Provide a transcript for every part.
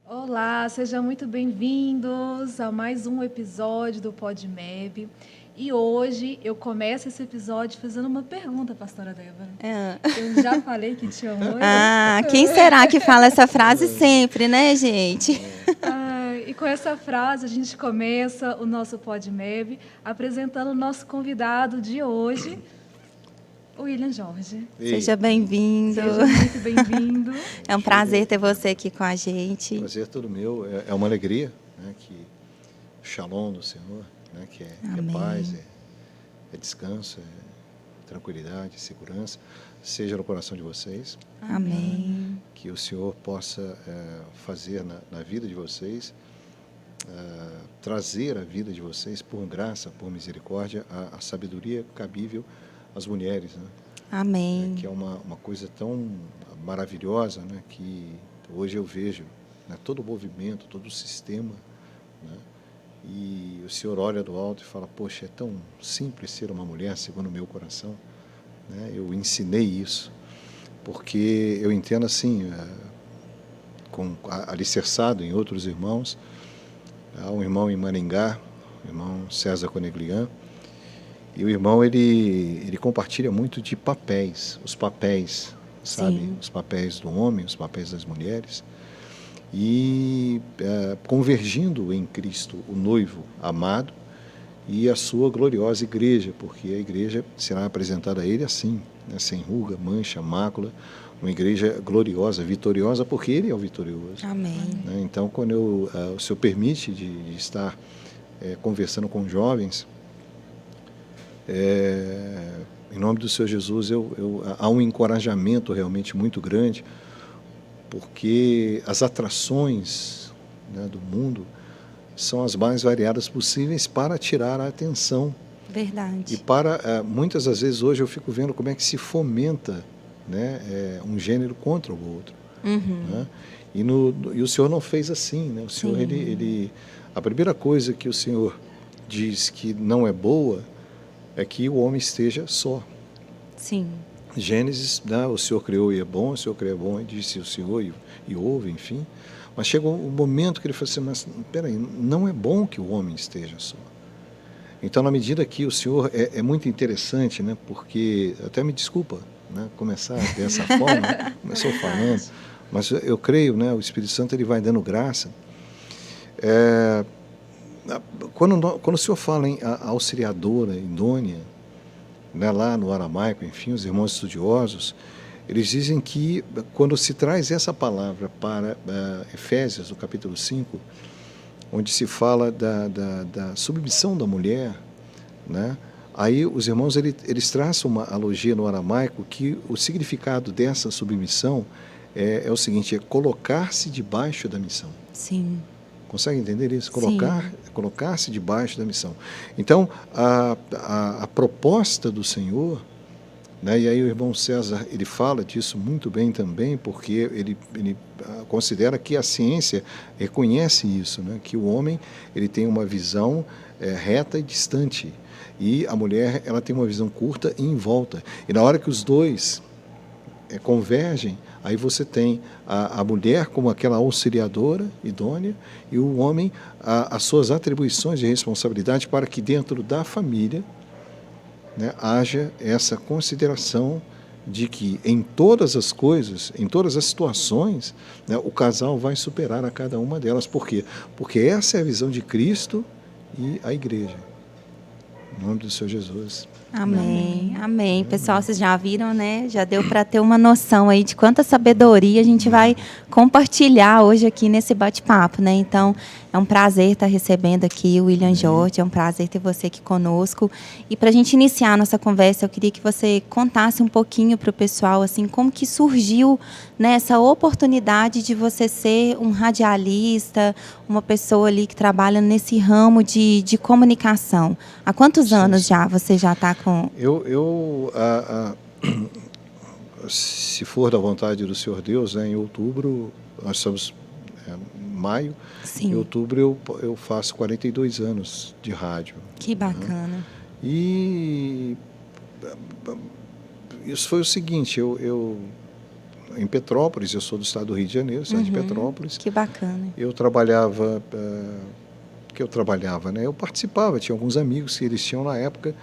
Olá, sejam muito bem-vindos a mais um episódio do PodMeb. E hoje eu começo esse episódio fazendo uma pergunta, pastora Débora. Eu já falei que te amo hoje. Quem será que fala essa frase sempre, né, gente? E com essa frase a gente começa o nosso PodMeb apresentando o nosso convidado de hoje, o William Jorge. Seja bem-vindo. Seja muito bem-vindo. É um prazer ter você aqui com a gente. Prazer todo meu. É uma alegria, né, que o shalom do Senhor, né, que é paz, é descanso, é tranquilidade, segurança, seja no coração de vocês. Amém. Que o Senhor possa fazer na vida de vocês, trazer à vida de vocês, por graça, por misericórdia, a sabedoria cabível às mulheres, né? Amém. Que é uma coisa tão maravilhosa, né, que hoje eu vejo, né, todo o movimento, todo o sistema, né, e o Senhor olha do alto e fala, poxa, é tão simples ser uma mulher segundo o meu coração, né? Eu ensinei isso, porque eu entendo assim, alicerçado em outros irmãos. Há um irmão em Maringá, o irmão César Coneglian, e o irmão ele compartilha muito de papéis, os papéis, sabe? Sim. Os papéis do homem, os papéis das mulheres, e convergindo em Cristo o noivo amado e a sua gloriosa igreja, porque a igreja será apresentada a ele assim, né, sem ruga, mancha, mácula, uma igreja gloriosa, vitoriosa, porque ele é o vitorioso. Amém. Né? Então, quando o Senhor permite de estar conversando com jovens, em nome do Senhor Jesus, há um encorajamento realmente muito grande, porque as atrações, né, do mundo são as mais variadas possíveis para tirar a atenção. Verdade. E para, muitas das vezes, hoje eu fico vendo como é que se fomenta, né, um gênero contra o outro. Uhum. Né? E o Senhor não fez assim, né? O Senhor, a primeira coisa que o Senhor diz que não é boa é que o homem esteja só. Sim. Gênesis, né, o Senhor criou e é bom, o Senhor criou e é bom, e disse o Senhor e houve, enfim. Mas chegou um momento que ele falou assim, mas peraí, não é bom que o homem esteja só. Então, na medida que o Senhor é muito interessante, né, porque, até me desculpa, né, começar dessa forma, começou falando, mas eu creio, né, o Espírito Santo ele vai dando graça. Quando o Senhor fala em auxiliadora, idônea, né, lá no aramaico, enfim, os irmãos estudiosos, eles dizem que quando se traz essa palavra para Efésios, no capítulo 5, onde se fala da submissão da mulher, né, aí os irmãos eles traçam uma analogia no aramaico que o significado dessa submissão é o seguinte, é colocar-se debaixo da missão. Sim. Consegue entender isso? Colocar-se debaixo da missão. Então, a proposta do Senhor, né, e aí o irmão César ele fala disso muito bem também, porque ele considera que a ciência reconhece isso, né, que o homem ele tem uma visão reta e distante, e a mulher ela tem uma visão curta e em volta. E na hora que os dois convergem, aí você tem a mulher como aquela auxiliadora idônea e o homem as suas atribuições de responsabilidade para que dentro da família, né, haja essa consideração de que em todas as coisas, em todas as situações, né, o casal vai superar a cada uma delas. Por quê? Porque essa é a visão de Cristo e a igreja. Em nome do Senhor Jesus. Amém, amém. Pessoal, vocês já viram, né? Já deu para ter uma noção aí de quanta sabedoria a gente vai compartilhar hoje aqui nesse bate-papo, né? Então, é um prazer estar recebendo aqui o William Jorge, é um prazer ter você aqui conosco. E para a gente iniciar a nossa conversa, eu queria que você contasse um pouquinho para o pessoal, assim, como que surgiu, né, essa oportunidade de você ser um radialista, uma pessoa ali que trabalha nesse ramo de comunicação. Há quantos anos já você já está com... Se for da vontade do Senhor Deus, né, em outubro, nós estamos maio, Sim. Em outubro eu faço 42 anos de rádio. Que bacana. Né? E isso foi o seguinte, em Petrópolis, eu sou do estado do Rio de Janeiro, cidade de Petrópolis. Que bacana. Eu trabalhava, né? Eu participava, tinha alguns amigos que eles tinham na época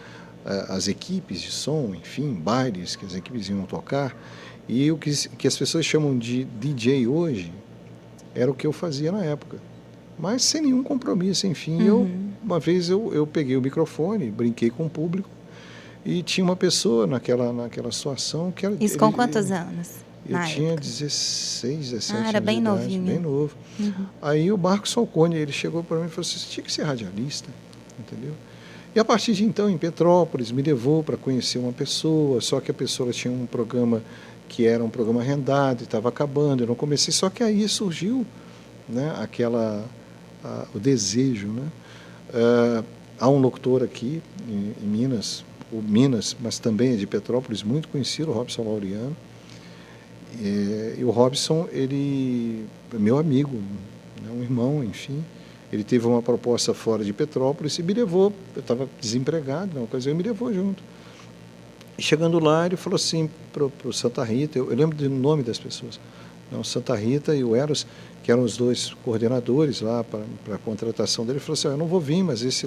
as equipes de som, enfim, bailes que as equipes iam tocar, e o que as pessoas chamam de DJ hoje era o que eu fazia na época, mas sem nenhum compromisso, enfim. Uma vez eu peguei o microfone, brinquei com o público, e tinha uma pessoa naquela situação que... Isso com quantos anos? Eu tinha 16, 17 anos. Era bem de idade, novinho. bem novo. Aí o Marcos Falcone, ele chegou para mim e falou assim, você tinha que ser radialista, entendeu? E a partir de então, em Petrópolis, me levou para conhecer uma pessoa, só que a pessoa tinha um programa que era um programa arrendado e estava acabando, eu não comecei, só que aí surgiu, né, o desejo, né? Há um locutor aqui em Minas, mas também é de Petrópolis, muito conhecido, o Robson Laureano. E o Robson, ele é meu amigo, né, um irmão, enfim. Ele teve uma proposta fora de Petrópolis e me levou. Eu estava desempregado na ocasião, me levou junto. E chegando lá, ele falou assim para o Santa Rita, eu lembro do nome das pessoas, não, Santa Rita e o Eros, que eram os dois coordenadores lá para a contratação dele. Ele falou assim, eu não vou vir, mas esse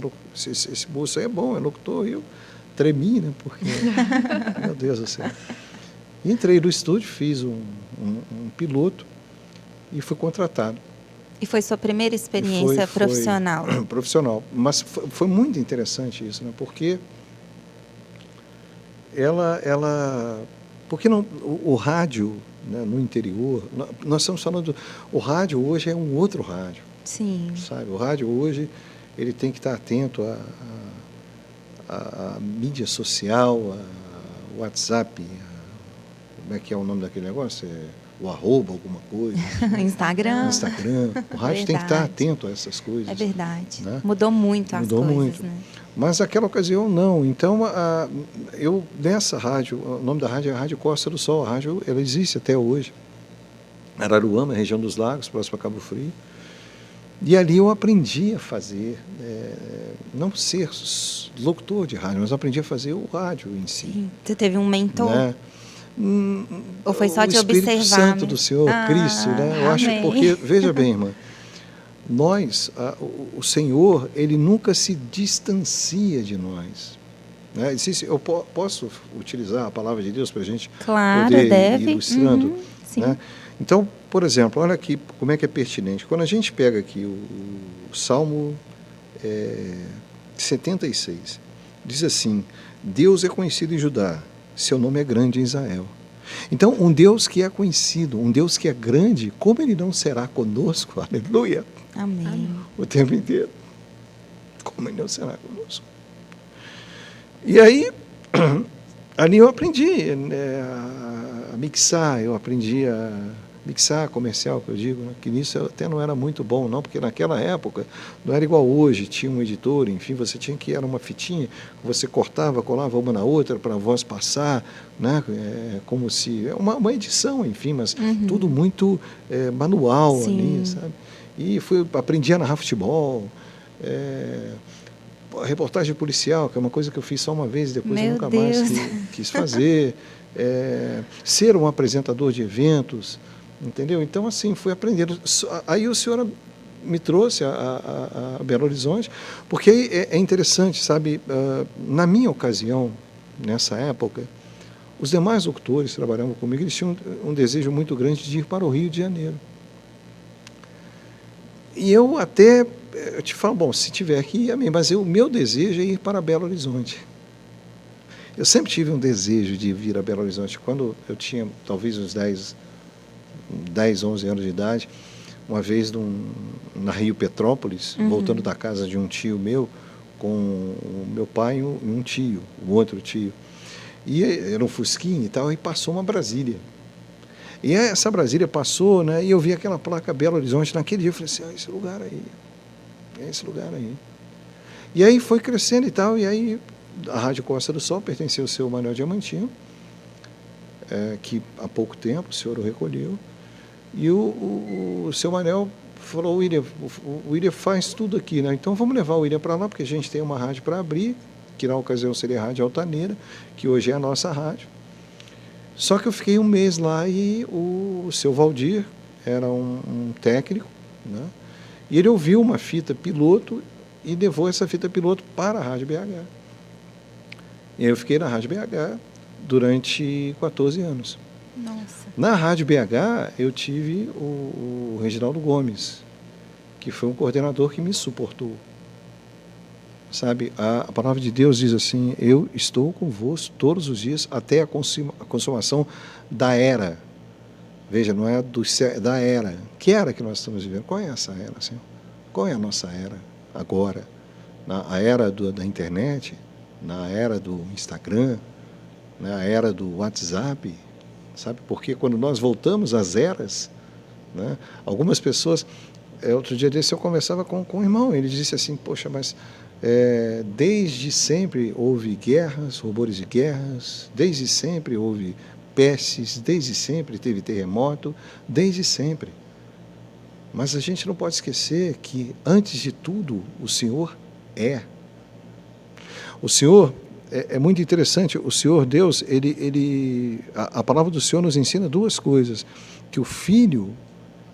moço aí é bom, é locutor. E eu tremi, né, porque, meu Deus do céu. E entrei no estúdio, fiz um piloto e fui contratado. E foi sua primeira experiência profissional? Foi profissional, mas foi muito interessante isso, né? Porque porque não, o rádio, né, no interior, nós estamos falando, o rádio hoje é um outro rádio. Sim. Sabe? O rádio hoje, ele tem que estar atento à mídia social, ao WhatsApp, como é que é o nome daquele negócio? O arroba, alguma coisa. Instagram. O rádio tem que estar atento a essas coisas. É verdade. Né? Mudou muito as coisas. Mudou muito. Né? Mas naquela ocasião, não. Então, eu, nessa rádio, o nome da rádio é a Rádio Costa do Sol. A rádio, ela existe até hoje. Araruama, região dos Lagos, próximo a Cabo Frio. E ali eu aprendi a fazer, não ser locutor de rádio, mas aprendi a fazer o rádio em si. Sim. Você teve um mentor? Né? Ou foi só te observar? O Espírito Santo do Senhor, Cristo, né? Eu acho, porque, veja bem, irmã, o Senhor, Ele nunca se distancia de nós. Né? Eu posso utilizar a palavra de Deus para a gente poder ir ilustrando? Sim. Né? Então, por exemplo, olha aqui como é que é pertinente. Quando a gente pega aqui o Salmo 76, diz assim, Deus é conhecido em Judá, seu nome é grande em Israel. Então, um Deus que é conhecido, um Deus que é grande, como Ele não será conosco? Aleluia! Amém. O tempo inteiro. Como Ele não será conosco? E aí, ali eu aprendi a mixar, mixar comercial, que eu digo, né? Que nisso eu até não era muito bom, não, porque naquela época não era igual hoje, tinha um editor, enfim, você tinha que, era uma fitinha, você cortava, colava uma na outra para a voz passar, né? Como se, uma edição, enfim, mas tudo muito manual. Sim. Ali, sabe? E aprendi a narrar futebol, reportagem policial, que é uma coisa que eu fiz só uma vez, depois eu nunca mais quis fazer, ser um apresentador de eventos, entendeu? Então, assim, fui aprendendo. Aí o senhor me trouxe a Belo Horizonte, porque é interessante, sabe? Na minha ocasião, nessa época, os demais locutores que trabalhavam comigo, eles tinham um desejo muito grande de ir para o Rio de Janeiro. E eu te falo, bom, se tiver aqui, amém, mas o meu desejo é ir para Belo Horizonte. Eu sempre tive um desejo de vir a Belo Horizonte. Quando eu tinha talvez uns 10, 11 anos de idade, uma vez na Rio Petrópolis, voltando da casa de um tio meu, com o meu pai e um tio, um outro tio. E era um fusquinha e tal, e passou uma Brasília. E essa Brasília passou, né, e eu vi aquela placa Belo Horizonte. Naquele dia eu falei assim, esse lugar aí, é esse lugar aí. E aí foi crescendo e tal, e aí a Rádio Costa do Sol pertenceu ao seu Manuel Diamantino, que há pouco tempo o senhor o recolheu, e o seu Manuel falou, o William faz tudo aqui, né? Então vamos levar o William para lá, porque a gente tem uma rádio para abrir, que na ocasião seria a Rádio Altaneira, que hoje é a nossa rádio. Só que eu fiquei um mês lá e o seu Valdir era um técnico, né? E ele ouviu uma fita piloto e levou essa fita piloto para a Rádio BH. E aí eu fiquei na Rádio BH durante 14 anos. Nossa. Na Rádio BH, eu tive o Reginaldo Gomes, que foi um coordenador que me suportou. Sabe, a palavra de Deus diz assim: eu estou convosco todos os dias até a consumação da era. Veja, não é da era. Que era que nós estamos vivendo? Qual é essa era, Senhor? Qual é a nossa era agora? A era da internet? Na era do Instagram? Na era do WhatsApp? Sabe, porque quando nós voltamos às eras, né, algumas pessoas... outro dia desse eu conversava com um irmão, ele disse assim: poxa, mas desde sempre houve guerras, rumores de guerras, desde sempre houve pestes, desde sempre teve terremoto, desde sempre. Mas a gente não pode esquecer que, antes de tudo, o Senhor é. O Senhor, é muito interessante, o Senhor Deus, a palavra do Senhor nos ensina duas coisas: que o Filho,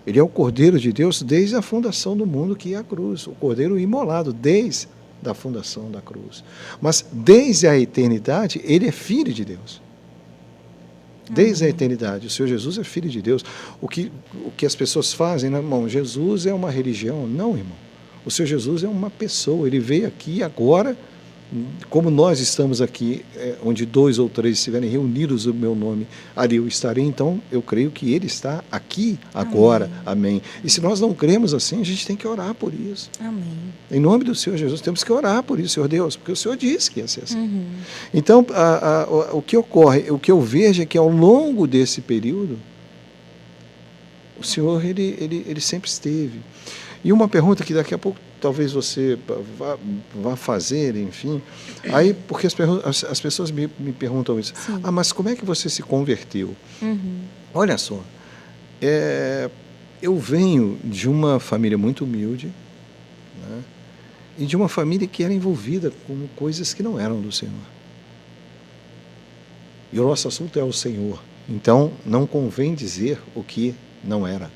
ele é o Cordeiro de Deus desde a fundação do mundo, que é a cruz, o Cordeiro imolado desde a fundação da cruz. Mas desde a eternidade, ele é Filho de Deus. Desde a eternidade, o Senhor Jesus é Filho de Deus. O que as pessoas fazem, né, irmão? Jesus é uma religião. Não, irmão. O Senhor Jesus é uma pessoa. Ele veio aqui agora, como nós estamos aqui, onde 2 ou 3 estiverem reunidos no meu nome, ali eu estarei. Então, eu creio que Ele está aqui agora. Amém. E se nós não cremos assim, a gente tem que orar por isso. Amém. Em nome do Senhor Jesus, temos que orar por isso, Senhor Deus, porque o Senhor disse que ia ser assim. Então, o que ocorre, o que eu vejo é que ao longo desse período, o Senhor, ele sempre esteve. E uma pergunta que daqui a pouco talvez você vá fazer, enfim, aí, porque as pessoas me perguntam isso: sim, mas como é que você se converteu? Olha só, eu venho de uma família muito humilde, né, e de uma família que era envolvida com coisas que não eram do Senhor. E o nosso assunto é o Senhor, então não convém dizer o que não era.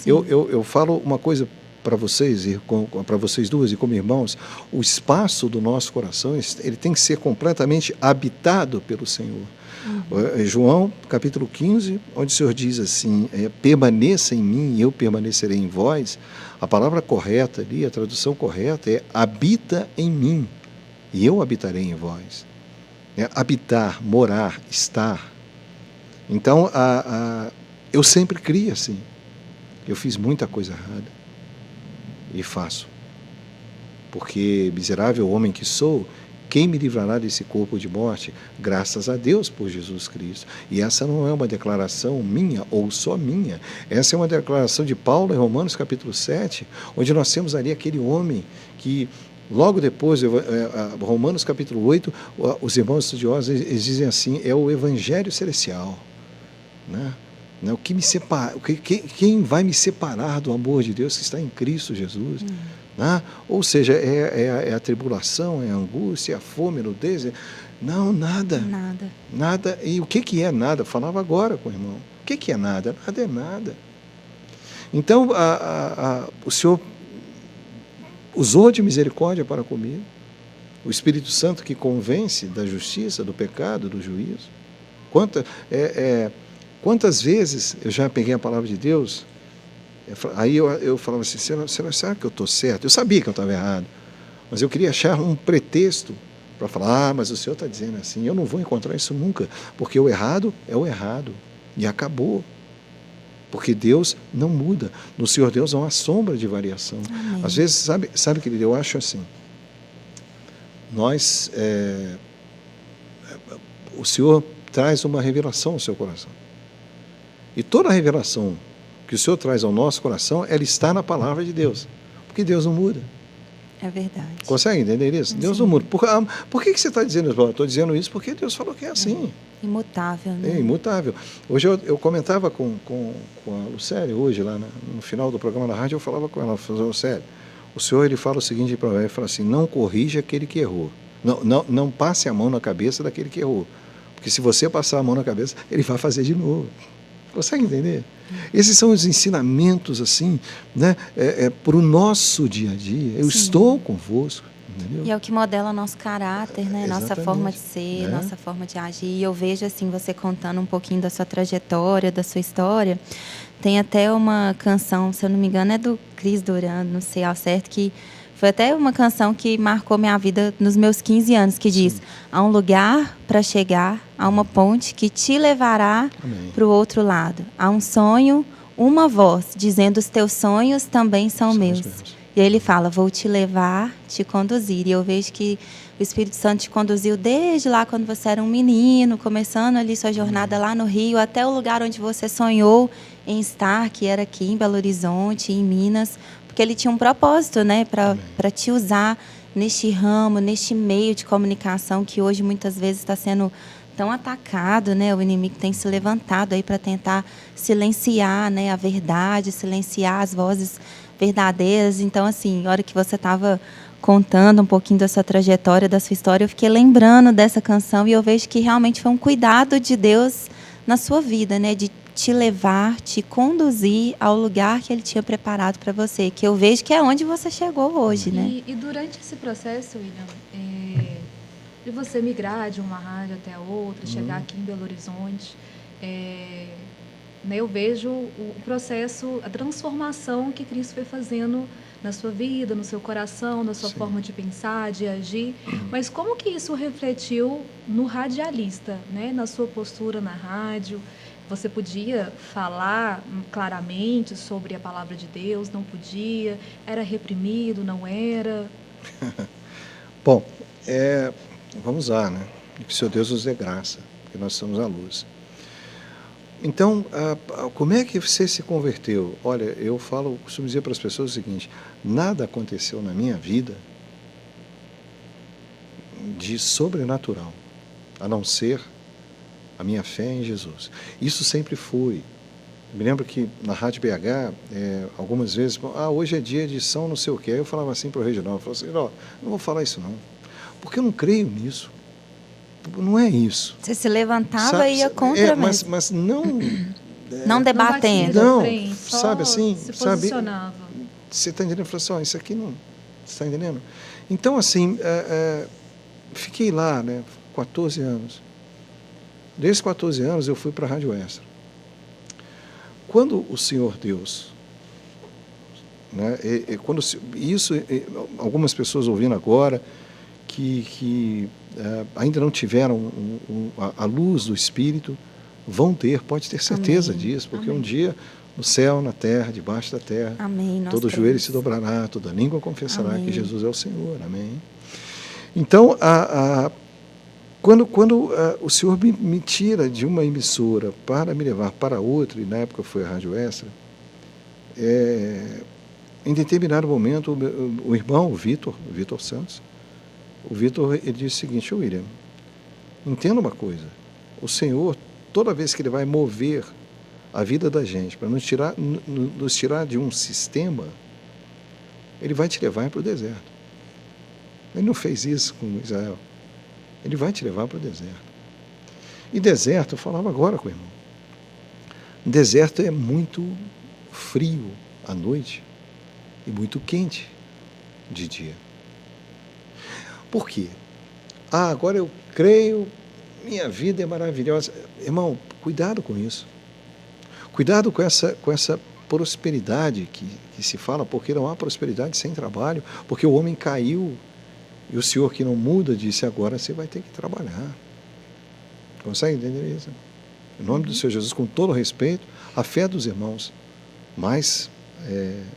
Eu falo uma coisa para vocês, e para vocês duas e como irmãos: o espaço do nosso coração, ele tem que ser completamente habitado pelo Senhor. João capítulo 15, onde o Senhor diz assim: permaneça em mim e eu permanecerei em vós. A palavra correta ali, a tradução correta é: habita em mim e eu habitarei em vós. Habitar, morar, estar. Então, eu sempre criei assim. Eu fiz muita coisa errada. E faço. Porque, miserável homem que sou, quem me livrará desse corpo de morte? Graças a Deus por Jesus Cristo. E essa não é uma declaração minha ou só minha. Essa é uma declaração de Paulo em Romanos capítulo 7, onde nós temos ali aquele homem que, logo depois, Romanos capítulo 8, os irmãos estudiosos eles dizem assim: é o evangelho celestial, né? O que me separa, quem vai me separar do amor de Deus que está em Cristo Jesus? Né? Ou seja, é a tribulação, é a angústia, é a fome, a nudez. Não, nada. Nada. E o que é nada? Eu falava agora com o irmão. O que é nada? Nada é nada. Então, o Senhor usou de misericórdia para comigo. O Espírito Santo que convence da justiça, do pecado, do juízo. Quantas vezes eu já peguei a palavra de Deus, aí eu falava assim: será que eu estou certo? Eu sabia que eu estava errado, mas eu queria achar um pretexto para falar: mas o Senhor está dizendo assim. Eu não vou encontrar isso nunca, porque o errado é o errado, e acabou. Porque Deus não muda. No Senhor Deus não há sombra de variação. Amém. Às vezes, sabe, querido, eu acho assim, o Senhor traz uma revelação ao seu coração. E toda a revelação que o Senhor traz ao nosso coração, ela está na palavra de Deus. Porque Deus não muda. É verdade. Consegue entender isso? Sim. Deus não muda. Por que você está dizendo isso? Eu estou dizendo isso porque Deus falou que é assim. Imutável, né? É imutável. Hoje eu comentava com a Lucélia, hoje, lá no final do programa da rádio, eu falava com ela: Lucélia, o Senhor ele fala o seguinte para ela, ele fala assim: não corrija aquele que errou. Não passe a mão na cabeça daquele que errou. Porque se você passar a mão na cabeça, ele vai fazer de novo. Consegue entender? Esses são os ensinamentos, assim, né, para o nosso dia a dia. Eu estou convosco. Entendeu? E é o que modela nosso caráter, né? Nossa forma de ser, né? Nossa forma de agir. E eu vejo, assim, você contando um pouquinho da sua trajetória, da sua história. Tem até uma canção, se eu não me engano, é do Cris Duran, não sei ao certo, que foi até uma canção que marcou minha vida nos meus 15 anos, que diz: há um lugar para chegar, há uma ponte que te levará para o outro lado. Há um sonho, uma voz, dizendo: os teus sonhos também são meus. E aí ele fala: vou te levar, te conduzir. E eu vejo que o Espírito Santo te conduziu desde lá quando você era um menino, começando ali sua jornada lá no Rio, até o lugar onde você sonhou em estar, que era aqui em Belo Horizonte, em Minas, porque ele tinha um propósito, né, para te usar neste ramo, neste meio de comunicação que hoje muitas vezes está sendo tão atacado, né? O inimigo tem se levantado aí para tentar silenciar, né, a verdade, silenciar as vozes verdadeiras. Então, assim, na hora que você estava contando um pouquinho da sua trajetória, da sua história, eu fiquei lembrando dessa canção e eu vejo que realmente foi um cuidado de Deus na sua vida, né, de te levar, te conduzir ao lugar que Ele tinha preparado para você, que eu vejo que é onde você chegou hoje, né? E durante esse processo, William, de você migrar de uma rádio até a outra, chegar aqui em Belo Horizonte, né, eu vejo o processo, a transformação que Cristo foi fazendo na sua vida, no seu coração, na sua forma de pensar, de agir. Mas como que isso refletiu no radialista, né, na sua postura na rádio? Você podia falar claramente sobre a palavra de Deus? Não podia? Era reprimido? Não era? Bom, vamos lá, né? Que o Senhor Deus nos dê graça, porque nós somos a luz. Então, como é que você se converteu? Olha, eu costumo dizer para as pessoas o seguinte: nada aconteceu na minha vida de sobrenatural, a não ser a minha fé em Jesus. Isso sempre foi. Me lembro que na Rádio BH, algumas vezes, hoje é dia de São não sei o quê. Eu falava assim para o Reginaldo, eu falava assim: não vou falar isso não, porque eu não creio nisso. Não é isso. Você se levantava e ia contra mesmo. Mas não... não debatendo. Não, frente, sabe assim? Se posicionava. Você está entendendo? Eu falei assim: isso aqui não... Você está entendendo? Então, assim, fiquei lá, né, 14 anos. Desses 14 anos, eu fui para a Rádio Extra. Quando o Senhor Deus... Né, algumas pessoas ouvindo agora que ainda não tiveram a luz do Espírito, vão ter, pode ter certeza disso, porque um dia, no céu, na terra, debaixo da terra, todo joelho se dobrará, toda língua confessará que Jesus é o Senhor. Amém? Então, quando o Senhor me tira de uma emissora para me levar para outra, e na época foi a Rádio Extra, em determinado momento, o irmão, o Vitor Santos, ele disse o seguinte: William, entenda uma coisa, o Senhor, toda vez que Ele vai mover a vida da gente para nos tirar de um sistema, Ele vai te levar para o deserto. Ele não fez isso com Israel. Ele vai te levar para o deserto. E deserto, eu falava agora com o irmão, deserto é muito frio à noite e muito quente de dia. Por quê? Agora eu creio, minha vida é maravilhosa. Irmão, cuidado com isso. Cuidado com essa prosperidade que se fala, porque não há prosperidade sem trabalho, porque o homem caiu e o Senhor que não muda disse: agora você vai ter que trabalhar. Consegue entender isso? Em nome do Senhor Jesus, com todo respeito, a fé dos irmãos, mas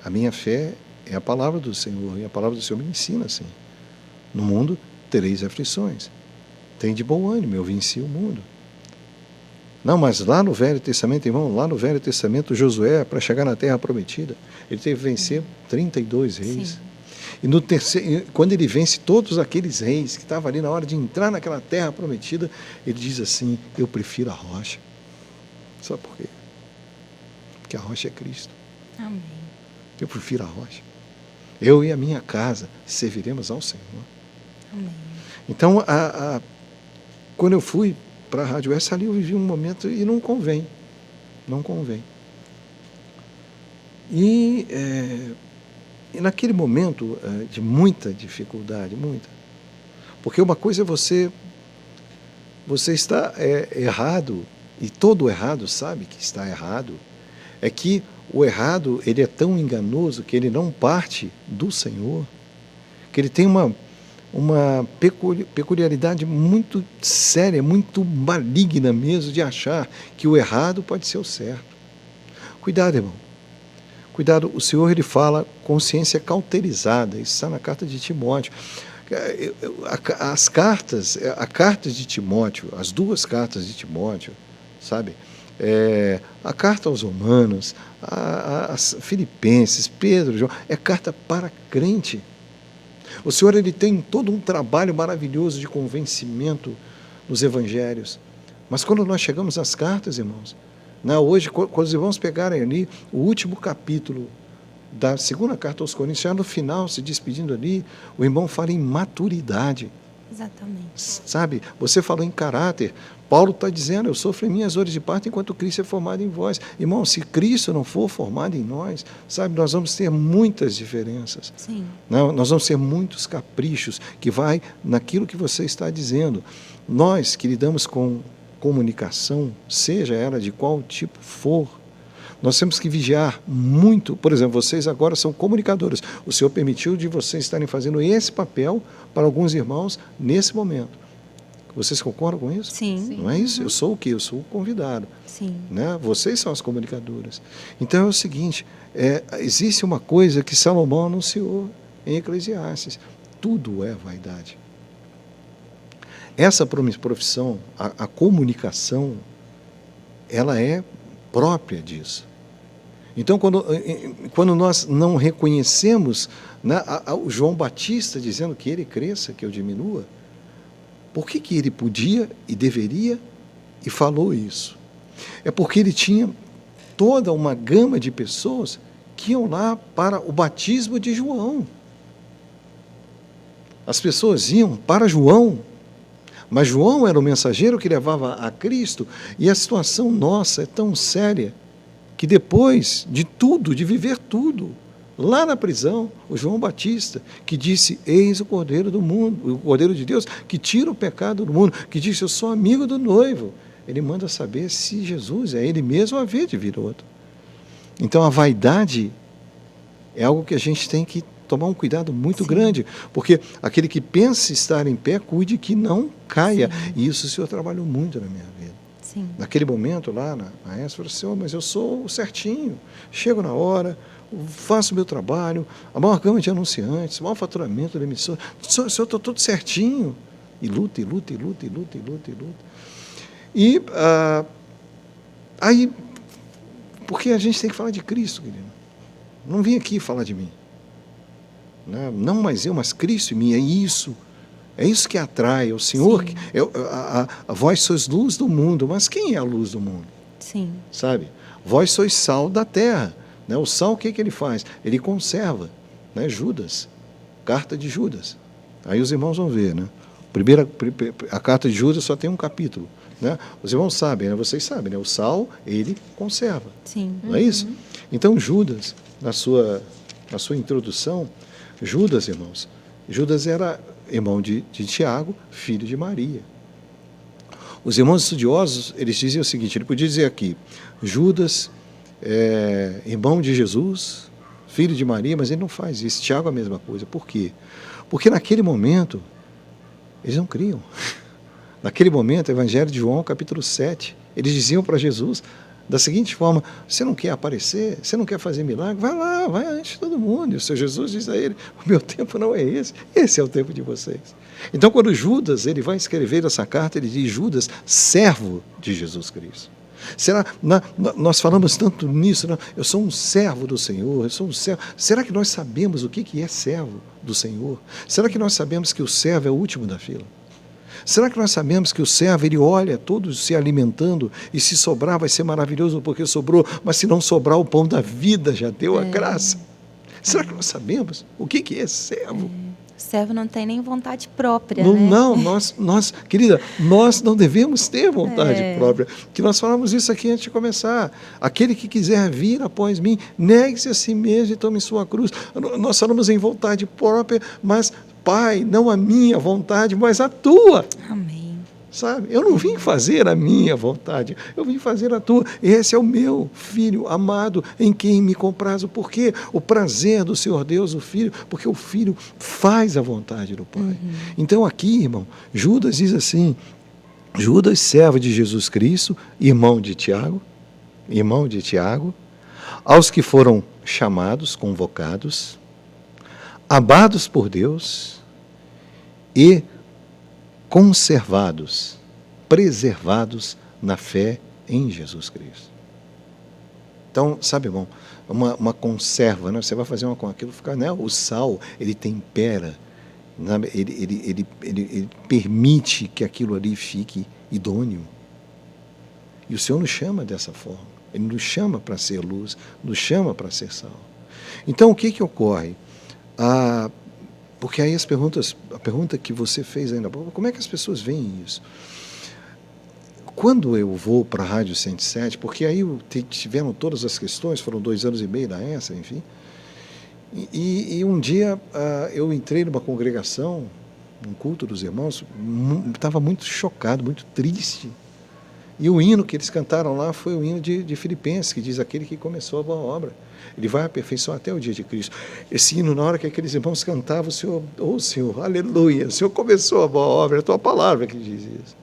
a minha fé é a palavra do Senhor, e a palavra do Senhor me ensina assim: no mundo tereis aflições, tem de bom ânimo, eu venci o mundo. Não, mas lá no Velho Testamento, irmão, lá no Velho Testamento, Josué, para chegar na Terra Prometida, ele teve que vencer 32 reis. Sim. E no terceiro, quando ele vence todos aqueles reis que estavam ali na hora de entrar naquela Terra Prometida, ele diz assim: eu prefiro a rocha. Sabe por quê? Porque a rocha é Cristo. Amém. Eu prefiro a rocha. Eu e a minha casa serviremos ao Senhor. Amém. Então, quando eu fui para a Rádio Oeste, ali eu vivi um momento e não convém. Não convém. E naquele momento de muita dificuldade, porque uma coisa é você está errado, e todo errado sabe que está errado, é que o errado ele é tão enganoso que ele não parte do Senhor, que ele tem uma peculiaridade muito séria, muito maligna mesmo, de achar que o errado pode ser o certo. Cuidado, irmão. Cuidado, o Senhor ele fala consciência cauterizada, isso está na carta de Timóteo. As cartas, a carta de Timóteo, as duas cartas de Timóteo, sabe? A carta aos Romanos, as Filipenses, Pedro, João, é carta para crente. O Senhor ele tem todo um trabalho maravilhoso de convencimento nos evangelhos. Mas quando nós chegamos às cartas, irmãos, hoje, quando os irmãos pegarem ali o último capítulo da segunda carta aos Coríntios, já no final, se despedindo ali, o irmão fala em maturidade. Exatamente. Sabe, você falou em caráter. Paulo está dizendo, eu sofro em minhas dores de parto enquanto Cristo é formado em vós. Irmão, se Cristo não for formado em nós, sabe, nós vamos ter muitas diferenças. Sim. Nós vamos ter muitos caprichos que vai naquilo que você está dizendo. Nós que lidamos com comunicação, seja ela de qual tipo for, nós temos que vigiar muito. Por exemplo, vocês agora são comunicadores. O Senhor permitiu de vocês estarem fazendo esse papel para alguns irmãos nesse momento. Vocês concordam com isso? Sim. Não é isso? Eu sou o quê? Eu sou o convidado. Sim. Né? Vocês são as comunicadoras. Então é o seguinte, existe uma coisa que Salomão anunciou em Eclesiastes. Tudo é vaidade. Essa profissão, a comunicação, ela é própria disso. Então, quando nós não reconhecemos, né, o João Batista dizendo que ele cresça, que eu diminua, por que ele podia e deveria e falou isso? É porque ele tinha toda uma gama de pessoas que iam lá para o batismo de João. As pessoas iam para João, mas João era o mensageiro que levava a Cristo, e a situação nossa é tão séria que depois de tudo, de viver tudo, lá na prisão, o João Batista, que disse, eis o Cordeiro do mundo, o Cordeiro de Deus, que tira o pecado do mundo, que disse, eu sou amigo do noivo. Ele manda saber se Jesus é ele mesmo a ver de vir outro. Então a vaidade é algo que a gente tem que tomar um cuidado muito grande, porque aquele que pensa estar em pé, cuide que não caia. Sim. E isso o Senhor trabalhou muito na minha vida. Sim. Naquele momento lá na ESA, eu falei, Senhor, mas eu sou certinho, chego na hora, faço o meu trabalho, a maior gama de anunciantes, o maior faturamento da emissora, Senhor, estou tudo certinho. E luta, e luta, e luta, e luta, e luta, e luta. E aí, porque a gente tem que falar de Cristo, querido. Não vim aqui falar de mim. Não mais eu, mas Cristo em mim, é isso que atrai, o Senhor, vós sois luz do mundo, mas quem é a luz do mundo? Sim. Sabe? Vós sois sal da terra, né? O sal o que ele faz? Ele conserva, né? Judas, carta de Judas, aí os irmãos vão ver, né? A carta de Judas só tem um capítulo, né? Os irmãos sabem, né? Vocês sabem, né? O sal, ele conserva. Sim. Não é isso? Então Judas, na sua introdução, Judas, irmãos, Judas era irmão de Tiago, filho de Maria. Os irmãos estudiosos, eles diziam o seguinte, ele podia dizer aqui, Judas, irmão de Jesus, filho de Maria, mas ele não faz isso. Tiago a mesma coisa. Por quê? Porque naquele momento, eles não criam. Naquele momento, Evangelho de João, capítulo 7, eles diziam para Jesus, da seguinte forma, você não quer aparecer? Você não quer fazer milagre? Vai lá, vai antes de todo mundo. E o Senhor Jesus diz a ele, o meu tempo não é esse é o tempo de vocês. Então, quando Judas ele vai escrever essa carta, ele diz, Judas, servo de Jesus Cristo. Nós falamos tanto nisso, não? Eu sou um servo do Senhor, eu sou um servo. Será que nós sabemos o que é servo do Senhor? Será que nós sabemos que o servo é o último da fila? Será que nós sabemos que o servo, ele olha todos se alimentando e se sobrar vai ser maravilhoso porque sobrou, mas se não sobrar o pão da vida já deu a graça? Será que nós sabemos o que é servo? servo não tem nem vontade própria, não, né? Não, querida, nós não devemos ter vontade própria. Que nós falamos isso aqui antes de começar. Aquele que quiser vir após mim, negue-se a si mesmo e tome sua cruz. Nós falamos em vontade própria, mas, Pai, não a minha vontade, mas a tua. Amém. Sabe? Eu não vim fazer a minha vontade, eu vim fazer a tua. Esse é o meu Filho amado, em quem me comprazo. Por quê? O prazer do Senhor Deus, o Filho, porque o Filho faz a vontade do Pai. Então aqui, irmão, Judas diz assim, Judas, servo de Jesus Cristo, irmão de Tiago, aos que foram chamados, convocados, amados por Deus e conservados, preservados na fé em Jesus Cristo. Então, sabe, irmão, uma conserva, né? Você vai fazer aquilo ficar, né? O sal, ele tempera, né? Ele permite que aquilo ali fique idôneo. E o Senhor nos chama dessa forma. Ele nos chama para ser luz, nos chama para ser sal. Então, o que ocorre? Porque aí a pergunta que você fez ainda, como é que as pessoas veem isso? Quando eu vou para a Rádio 107, porque aí tiveram todas as questões, foram 2 anos e meio da ESA, enfim, e um dia eu entrei numa congregação, num culto dos irmãos, estava muito chocado, muito triste. E o hino que eles cantaram lá foi o hino de Filipenses, que diz: aquele que começou a boa obra, ele vai aperfeiçoar até o dia de Cristo. Esse hino, na hora que aqueles irmãos cantavam, o Senhor, Senhor, aleluia, o Senhor começou a boa obra, é a tua palavra que diz isso.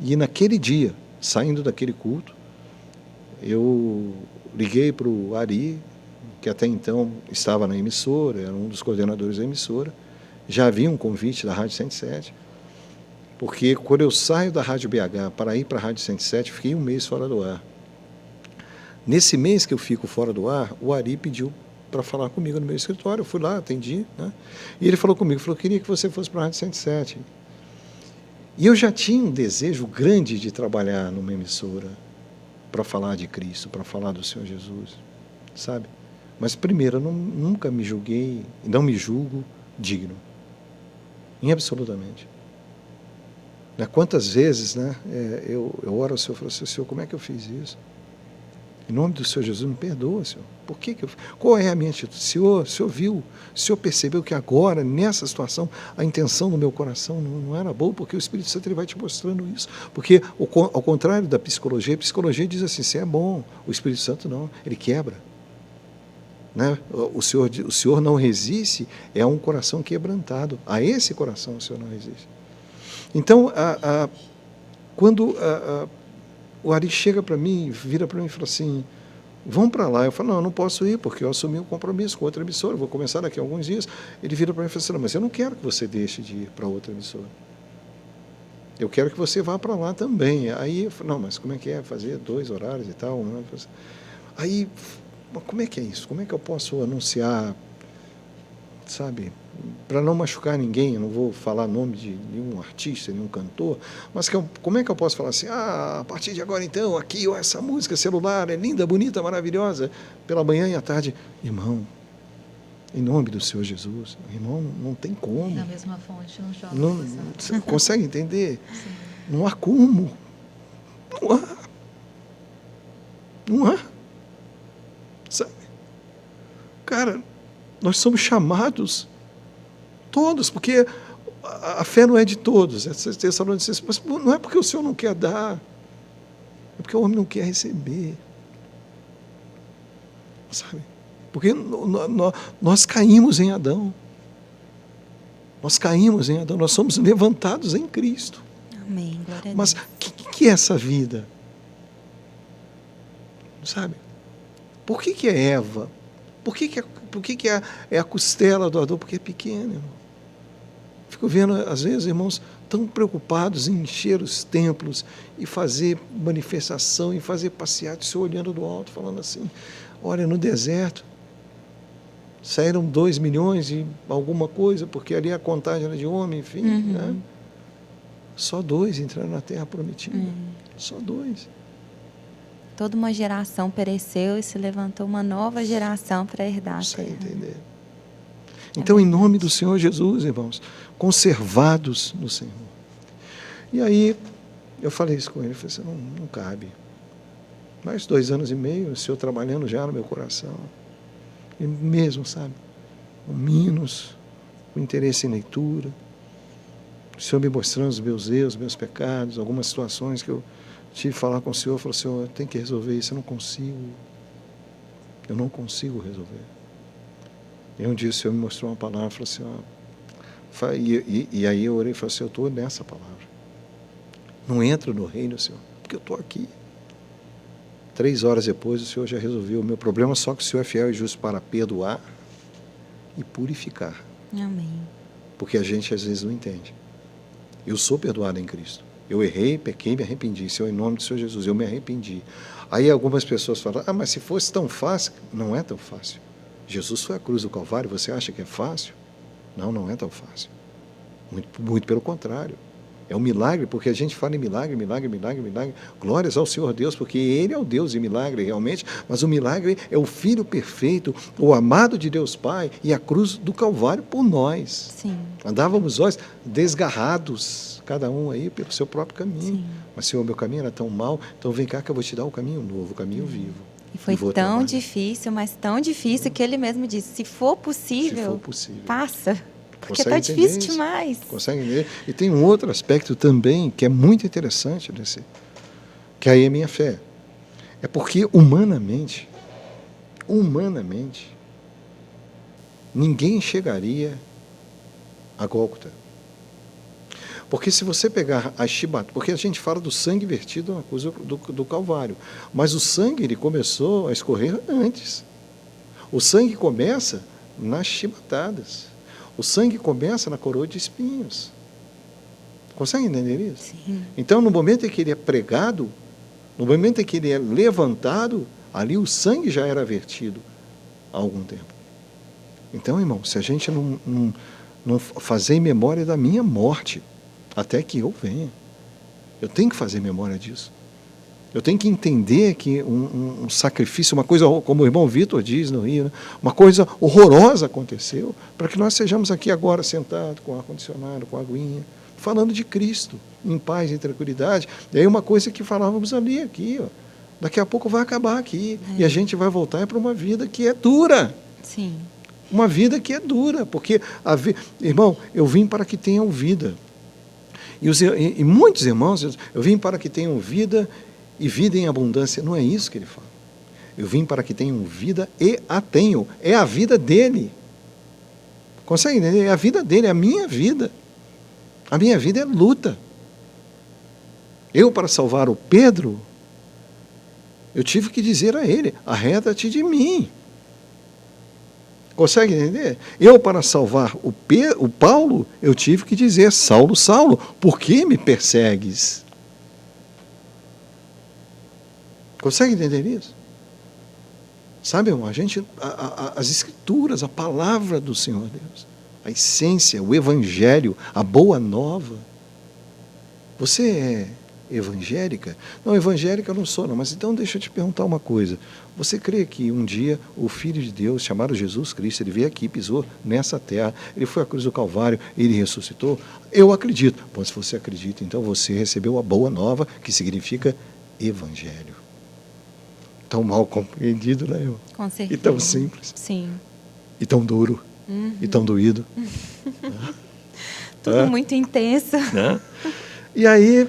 E naquele dia, saindo daquele culto, eu liguei para o Ari, que até então estava na emissora, era um dos coordenadores da emissora, já havia um convite da Rádio 107, porque quando eu saio da Rádio BH para ir para a Rádio 107, fiquei 1 mês fora do ar. Nesse mês que eu fico fora do ar, o Ari pediu para falar comigo no meu escritório, eu fui lá, atendi, né? E ele falou comigo, queria que você fosse para a Rádio 107. E eu já tinha um desejo grande de trabalhar numa emissora para falar de Cristo, para falar do Senhor Jesus, sabe? Mas primeiro, eu nunca me julguei, não me julgo digno, absolutamente. Quantas vezes, né, eu oro ao Senhor e falo assim: Senhor, como é que eu fiz isso? Em nome do Senhor Jesus, me perdoa, Senhor. Por que eu... Qual é a minha atitude? O Senhor viu, o Senhor percebeu que agora, nessa situação, a intenção do meu coração não era boa, porque o Espírito Santo ele vai te mostrando isso. Porque, ao contrário da psicologia, a psicologia diz assim: se é bom, o Espírito Santo não, ele quebra. Né? O Senhor não resiste, é um coração quebrantado. A esse coração o Senhor não resiste. Então, quando o Ari chega para mim, vira para mim e fala assim: vão para lá. Eu falo: não, eu não posso ir, porque eu assumi um compromisso com outra emissora, vou começar daqui a alguns dias. Ele vira para mim e fala assim: não, mas eu não quero que você deixe de ir para outra emissora. Eu quero que você vá para lá também. Aí eu falo: não, mas como é que é fazer 2 horários e tal? Aí, como é que é isso? Como é que eu posso anunciar, sabe, para não machucar ninguém? Eu não vou falar nome de nenhum artista, nenhum cantor, mas como é que eu posso falar assim: a partir de agora então, aqui, ó, essa música celular é linda, bonita, maravilhosa, pela manhã e à tarde. Irmão, em nome do Senhor Jesus, irmão, não tem como. Na mesma fonte, não chove. Não, você consegue entender? Sim. Não há como. Não há. Sabe? Cara, nós somos chamados todos, porque a fé não é de todos. Mas não é porque o Senhor não quer dar, é porque o homem não quer receber. Sabe? Porque nós caímos em Adão. Nós caímos em Adão, nós somos levantados em Cristo. Amém. Glória a Deus. Mas o que é essa vida? Sabe? Por que é Eva? Por que é a costela do Adão? Porque é pequena, irmão. Fico vendo, às vezes, irmãos tão preocupados em encher os templos e fazer manifestação, e fazer passeata, se olhando do alto, falando assim: olha, no deserto saíram 2 milhões e alguma coisa, porque ali a contagem era de homem, enfim. Né? Só 2 entraram na terra prometida. Só 2. Toda uma geração pereceu e se levantou uma nova geração para herdar a terra. Entender. Então, em nome do Senhor Jesus, irmãos, conservados no Senhor. E aí, eu falei isso com ele, eu falei assim, não cabe. Mais 2 anos e meio, o Senhor trabalhando já no meu coração. E mesmo, sabe, o menos, o interesse em leitura, o Senhor me mostrando os meus erros, meus pecados, algumas situações que eu tive que falar com o Senhor, eu falei, Senhor, tem que resolver isso, eu não consigo resolver. E um dia o Senhor me mostrou uma palavra, falou assim, e aí eu orei e falei assim, eu estou nessa palavra. Não entra no reino, Senhor, porque eu estou aqui. 3 horas depois, o Senhor já resolveu o meu problema, só que o Senhor é fiel e justo para perdoar e purificar. Amém. Porque a gente às vezes não entende. Eu sou perdoado em Cristo. Eu errei, pequei, me arrependi. Senhor, em nome do Senhor Jesus, eu me arrependi. Aí algumas pessoas falam, mas se fosse tão fácil, não é tão fácil. Jesus foi à cruz do Calvário, você acha que é fácil? Não é tão fácil. Muito pelo contrário. É um milagre, porque a gente fala em milagre. Glórias ao Senhor Deus, porque Ele é o Deus de milagre realmente, mas o milagre é o Filho perfeito, o amado de Deus Pai, e a cruz do Calvário por nós. Sim. Andávamos nós desgarrados, cada um aí pelo seu próprio caminho. Sim. Mas, Senhor, meu caminho era tão mau, então vem cá que eu vou te dar o caminho novo, o caminho vivo. E foi tão difícil, mas tão difícil que Ele mesmo disse, se for possível, passa. Porque está difícil demais. Consegue entender? E tem um outro aspecto também que é muito interessante, que aí é minha fé. É porque humanamente, ninguém chegaria a Gólgota. Porque se você pegar a chibata, porque a gente fala do sangue vertido na cruz do Calvário, mas o sangue ele começou a escorrer antes. O sangue começa nas chibatadas. O sangue começa na coroa de espinhos. Consegue entender isso? Sim. Então, no momento em que ele é pregado, no momento em que ele é levantado, ali o sangue já era vertido há algum tempo. Então, irmão, se a gente não fazer em memória da minha morte, até que eu venha, eu tenho que fazer memória disso. Eu tenho que entender que um sacrifício, uma coisa, como o irmão Vitor diz no Rio, né? Uma coisa horrorosa aconteceu, para que nós sejamos aqui agora sentados, com ar-condicionado, com aguinha, falando de Cristo, em paz e tranquilidade. E aí uma coisa que falávamos aqui, daqui a pouco vai acabar aqui, e a gente vai voltar para uma vida que é dura. Sim. Uma vida que é dura, porque, irmão, eu vim para que tenham vida. E muitos irmãos, eu vim para que tenham vida e vida em abundância. Não é isso que ele fala. Eu vim para que tenham vida e a tenham. É a vida dele. Consegue entender? É a vida dele, é a minha vida. A minha vida é luta. Eu, para salvar o Pedro, eu tive que dizer a ele, arreda-te de mim. Consegue entender? Eu, para salvar o Paulo, eu tive que dizer, Saulo, Saulo, por que me persegues? Consegue entender isso? Sabe, irmão, as Escrituras, a palavra do Senhor Deus, a essência, o Evangelho, a boa nova. Você é evangélica? Não, evangélica eu não sou, não, mas então deixa eu te perguntar uma coisa. Você crê que um dia o Filho de Deus, chamado Jesus Cristo, ele veio aqui, pisou nessa terra, ele foi à cruz do Calvário, ele ressuscitou? Eu acredito. Bom, se você acredita, então você recebeu a boa nova, que significa Evangelho. Tão mal compreendido, né, irmão? Com certeza. E tão simples. Sim. E tão duro. E tão doído. Tudo muito intenso. E aí,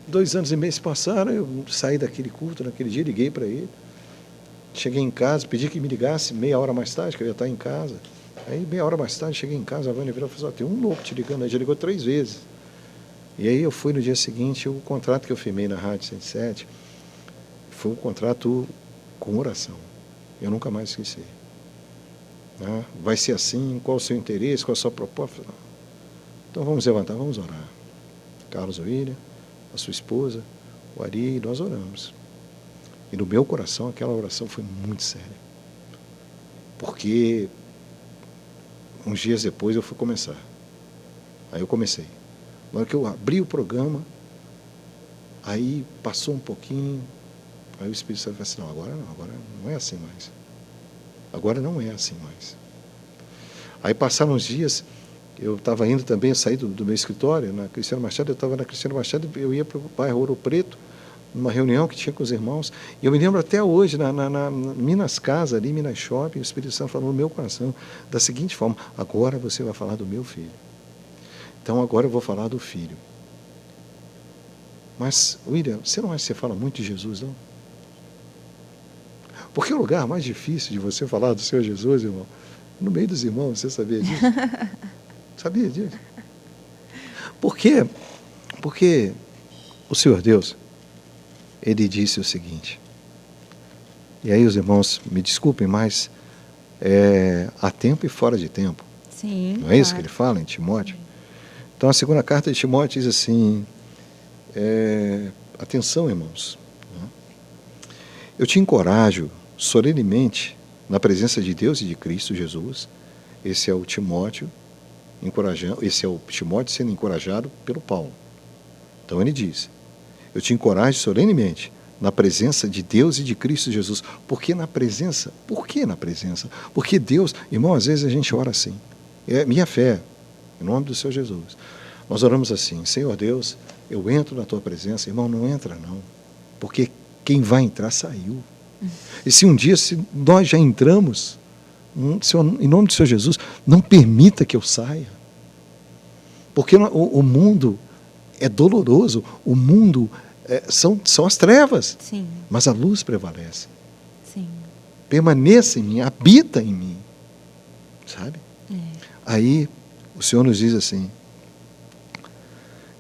2 anos e meio se passaram, eu saí daquele culto, naquele dia, liguei para ele. Cheguei em casa, pedi que me ligasse meia hora mais tarde, que eu ia estar em casa. Aí, meia hora mais tarde, cheguei em casa, a Vânia virou e falou, tem um louco te ligando. Aí já ligou 3 vezes. E aí eu fui no dia seguinte, o contrato que eu firmei na Rádio 107, foi um contrato com oração. Eu nunca mais esqueci. Vai ser assim, qual o seu interesse, qual a sua proposta? Então vamos levantar, vamos orar. Carlos William, a sua esposa, o Ari, nós oramos. E no meu coração, aquela oração foi muito séria. Porque uns dias depois eu fui começar. Aí eu comecei. Na hora que eu abri o programa, aí passou um pouquinho, aí o Espírito Santo falou assim, agora não é assim mais. Agora não é assim mais. Aí passaram uns dias, eu estava indo também, eu saí do meu escritório, na Cristiano Machado, eu estava na Cristiano Machado, eu ia para o bairro Ouro Preto, numa reunião que tinha com os irmãos, e eu me lembro até hoje, na Minas Casa, ali, Minas Shopping, o Espírito Santo falou no meu coração, da seguinte forma: agora você vai falar do meu filho. Então agora eu vou falar do filho. Mas, William, você não acha que você fala muito de Jesus, não? Porque o lugar mais difícil de você falar do Senhor Jesus, irmão, no meio dos irmãos, você sabia disso? Sabia disso? Por quê? Porque o Senhor Deus, Ele disse o seguinte, e aí os irmãos me desculpem, mas há tempo e fora de tempo. Sim, não é isso que ele fala em Timóteo? Então a segunda carta de Timóteo diz assim, atenção, irmãos, eu te encorajo solenemente na presença de Deus e de Cristo Jesus. Esse é o Timóteo sendo encorajado pelo Paulo. Então ele diz, eu te encorajo solenemente na presença de Deus e de Cristo Jesus. Por que na presença? Por que na presença? Porque Deus, irmão, às vezes a gente ora assim, minha fé, em nome do Senhor Jesus, nós oramos assim, Senhor Deus, eu entro na tua presença. Irmão, não entra não, porque quem vai entrar saiu. E se um dia, se nós já entramos, em nome do Senhor Jesus, não permita que eu saia. Porque o mundo é doloroso, o mundo são as trevas. Sim. Mas a luz prevalece. Sim. Permaneça em mim, habita em mim. Sabe? Aí o Senhor nos diz assim,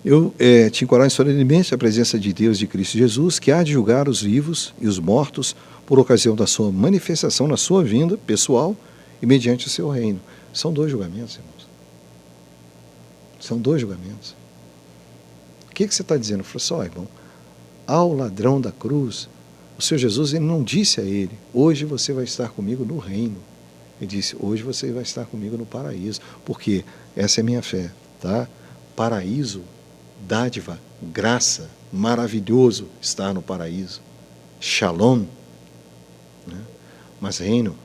eu te encorajo solenemente a presença de Deus e de Cristo Jesus, que há de julgar os vivos e os mortos por ocasião da sua manifestação na sua vinda pessoal e mediante o seu reino. São 2 julgamentos, irmãos. São 2 julgamentos. O que você está dizendo? Eu falei só, irmão, ao ladrão da cruz, o Senhor Jesus, ele não disse a ele, hoje você vai estar comigo no reino. Ele disse, hoje você vai estar comigo no paraíso. Porque essa é a minha fé, tá? Paraíso, dádiva, graça, maravilhoso estar no paraíso. Shalom, né? Mas reino,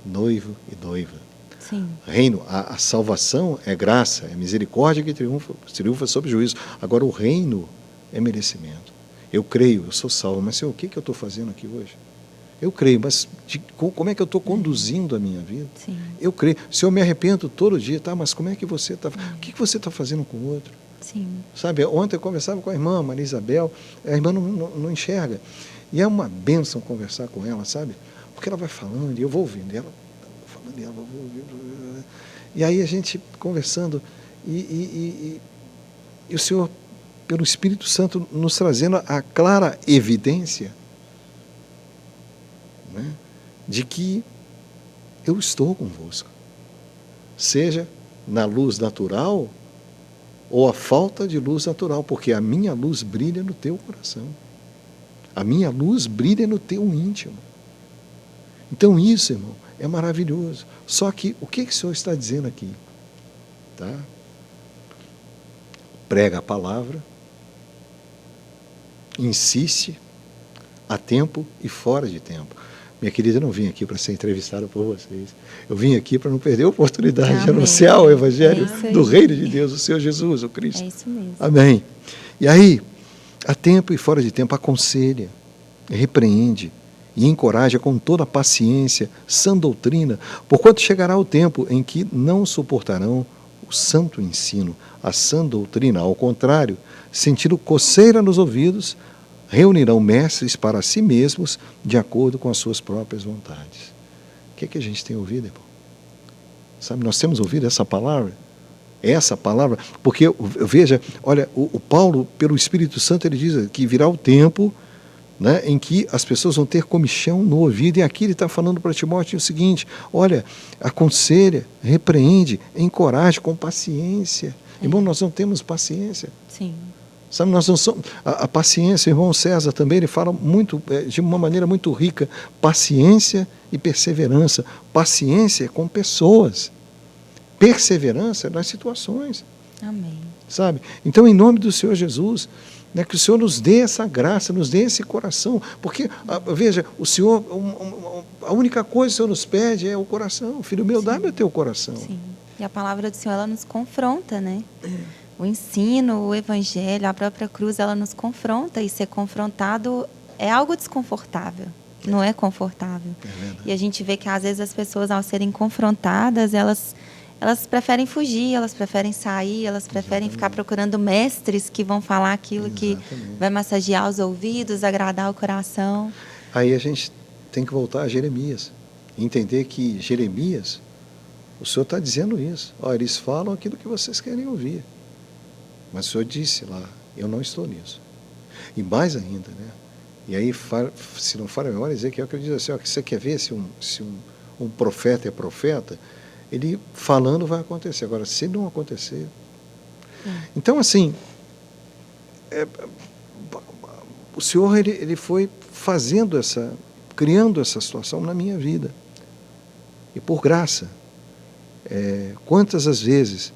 noivo e noiva. Sim. Reino, a salvação é graça, é misericórdia que triunfa sobre o juízo. Agora o reino é merecimento. Eu creio, eu sou salvo, mas Senhor, o que eu estou fazendo aqui hoje? Eu creio, mas como é que eu estou conduzindo a minha vida? Sim. Eu creio. Se eu me arrependo todo dia, tá? Mas como é que você está? O que você está fazendo com o outro? Sim. Sabe, ontem eu conversava com a irmã Maria Isabel, a irmã não enxerga. E é uma bênção conversar com ela, sabe? Porque ela vai falando e eu vou ouvindo. E ela falando e ela vai ouvindo. E aí a gente conversando e o Senhor, pelo Espírito Santo, nos trazendo a clara evidência, né, de que eu estou convosco. Seja na luz natural ou a falta de luz natural, porque a minha luz brilha no teu coração. A minha luz brilha no teu íntimo. Então isso, irmão, é maravilhoso. Só que o que o Senhor está dizendo aqui? Tá? Prega a palavra, insiste a tempo e fora de tempo. Minha querida, eu não vim aqui para ser entrevistada por vocês. Eu vim aqui para não perder a oportunidade de anunciar o Evangelho do Reino de Deus, o Senhor Jesus, o Cristo. É isso mesmo. Amém. E aí, a tempo e fora de tempo, aconselha, repreende e encoraja com toda a paciência, sã doutrina, porquanto chegará o tempo em que não suportarão o santo ensino, a sã doutrina. Ao contrário, sentindo coceira nos ouvidos, reunirão mestres para si mesmos, de acordo com as suas próprias vontades. O que a gente tem ouvido, irmão? Sabe, nós temos ouvido essa palavra? Essa palavra, porque, veja, olha, o Paulo, pelo Espírito Santo, ele diz que virá o tempo, né, em que as pessoas vão ter comichão no ouvido, e aqui ele está falando para Timóteo o seguinte, olha, aconselha, repreende, encoraja com paciência. Irmão, nós não temos paciência. Sim. Sabe, nós não somos, a paciência, o irmão César também, ele fala muito, de uma maneira muito rica, paciência e perseverança. Paciência com pessoas, perseverança nas situações. Amém. Sabe? Então, em nome do Senhor Jesus, Né, que o Senhor nos dê essa graça, nos dê esse coração. Porque, veja, o Senhor, a única coisa que o Senhor nos pede é o coração. Filho meu, dá-me o teu coração. Sim. E a palavra do Senhor, ela nos confronta, né? O ensino, o evangelho, a própria cruz, ela nos confronta. E ser confrontado é algo desconfortável. Não é confortável. E a gente vê que, às vezes, as pessoas, ao serem confrontadas, elas preferem fugir, elas preferem sair, elas preferem ficar procurando mestres que vão falar aquilo que vai massagear os ouvidos, agradar o coração. Aí a gente tem que voltar a Jeremias. E entender que Jeremias, o Senhor está dizendo isso. Eles falam aquilo que vocês querem ouvir. Mas o Senhor disse lá, eu não estou nisso. E mais ainda, né? E aí, se não for a memória, Ezequiel que diz assim, que você quer ver se um profeta é profeta, ele falando vai acontecer. Agora, se não acontecer... Então, assim, o Senhor ele foi criando essa situação na minha vida. E por graça, quantas as vezes,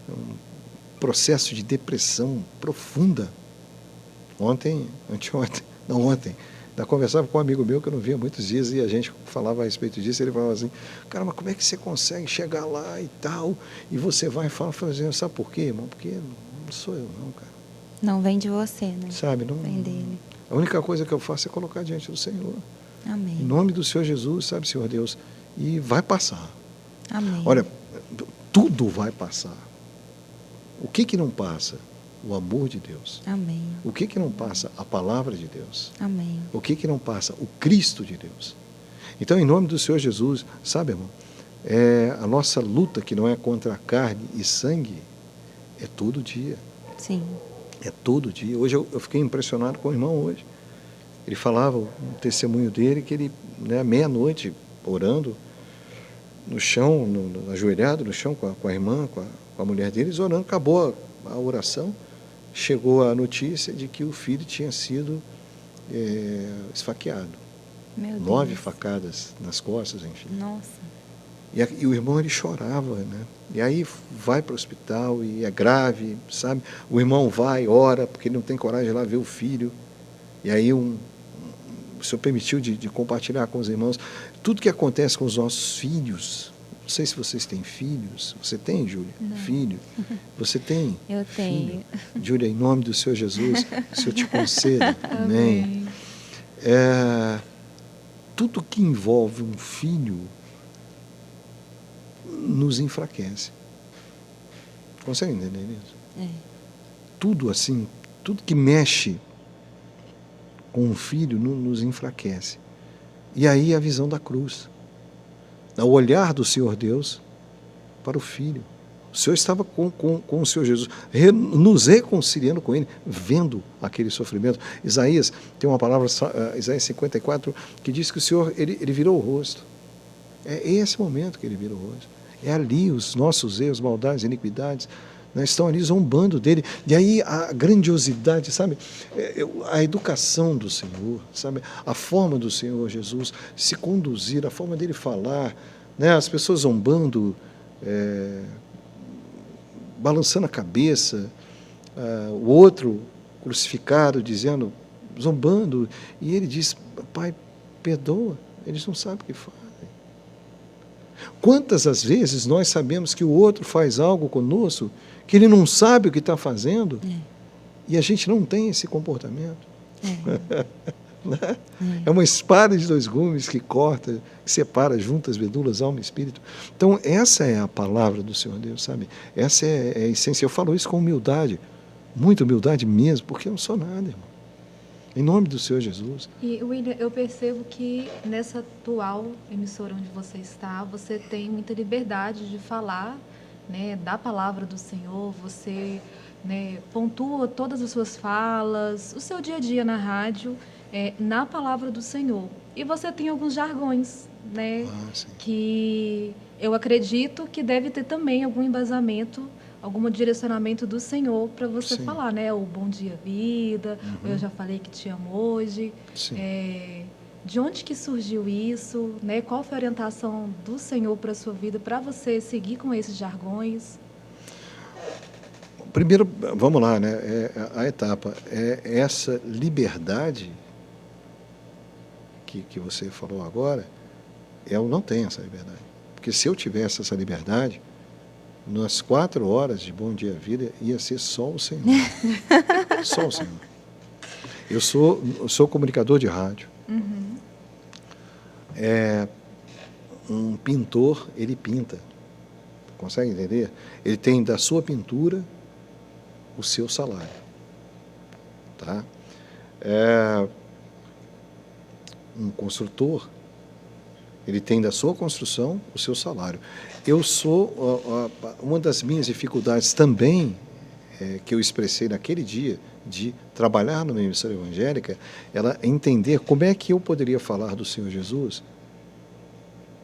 um processo de depressão profunda, ontem, eu conversava com um amigo meu que eu não via há muitos dias e a gente falava a respeito disso, ele falava assim, cara, mas como é que você consegue chegar lá e tal, e você vai e fala, sabe por quê, irmão? Porque não sou eu não, cara. Não vem de você, né? Sabe, não vem dele. A única coisa que eu faço é colocar diante do Senhor. Amém. Em nome do Senhor Jesus, sabe, Senhor Deus, e vai passar. Amém. Olha, tudo vai passar. O que não passa? O amor de Deus. Amém. O que não passa? A palavra de Deus. Amém. O que não passa? O Cristo de Deus. Então, em nome do Senhor Jesus, sabe, irmão, a nossa luta, que não é contra a carne e sangue, é todo dia. Sim. É todo dia. Hoje eu fiquei impressionado com o irmão hoje. Ele falava, um testemunho dele, que ele, à meia-noite, orando no chão, ajoelhado no chão com a irmã, com a mulher deles, orando, acabou a oração, chegou a notícia de que o filho tinha sido esfaqueado. Meu Deus. 9 facadas nas costas, enfim. Nossa. E o irmão, ele chorava, né? E aí vai para o hospital e é grave, sabe? O irmão vai, ora, porque ele não tem coragem de ir lá ver o filho. E aí o Senhor permitiu de compartilhar com os irmãos tudo que acontece com os nossos filhos. Não sei se vocês têm filhos. Você tem, Júlia? Não. Filho? Você tem? Eu tenho. Júlia, em nome do Senhor Jesus, que o Senhor te conceda. Amém. Tudo que envolve um filho nos enfraquece. Consegue entender isso? Tudo assim, tudo que mexe com um filho nos enfraquece. E aí a visão da cruz. O olhar do Senhor Deus para o filho. O Senhor estava com o Senhor Jesus, nos reconciliando com Ele, vendo aquele sofrimento. Isaías, tem uma palavra, Isaías 54, que diz que o Senhor, ele virou o rosto. É esse momento que Ele virou o rosto. É ali os nossos erros, maldades, iniquidades, estão ali zombando dele. E aí a grandiosidade, sabe? A educação do Senhor, sabe? A forma do Senhor Jesus se conduzir, a forma dele falar, as pessoas zombando, balançando a cabeça, o outro crucificado, dizendo, zombando, e ele diz, Pai, perdoa, eles não sabem o que fazem. Quantas as vezes nós sabemos que o outro faz algo conosco, que ele não sabe o que está fazendo, e a gente não tem esse comportamento? É uma espada de 2 gumes que corta, que separa juntas medulas, alma e espírito. Então, essa é a palavra do Senhor Deus, sabe? Essa é a essência. Eu falo isso com humildade, muita humildade mesmo, porque eu não sou nada, irmão. Em nome do Senhor Jesus. E, William, eu percebo que nessa atual emissora onde você está, você tem muita liberdade de falar, da palavra do Senhor, você pontua todas as suas falas, o seu dia a dia na rádio, na palavra do Senhor. E você tem alguns jargões, que eu acredito que deve ter também algum embasamento, algum direcionamento do Senhor para você falar, o bom dia, vida, eu já falei que te amo hoje. De onde que surgiu isso? Qual foi a orientação do Senhor para a sua vida, para você seguir com esses jargões? primeiro, vamos lá, né? A etapa é essa liberdade que você falou agora. Eu não tenho essa liberdade. Porque se eu tivesse essa liberdade, nas 4 horas de Bom Dia Vida, ia ser só o Senhor. Só o Senhor. Eu sou comunicador de rádio. Uhum. Um pintor, ele pinta. Consegue entender? Ele tem da sua pintura o seu salário. Tá? Um construtor, ele tem da sua construção o seu salário. Eu sou, uma das minhas dificuldades também, que eu expressei naquele dia, de trabalhar numa emissora evangélica, ela entender como é que eu poderia falar do Senhor Jesus.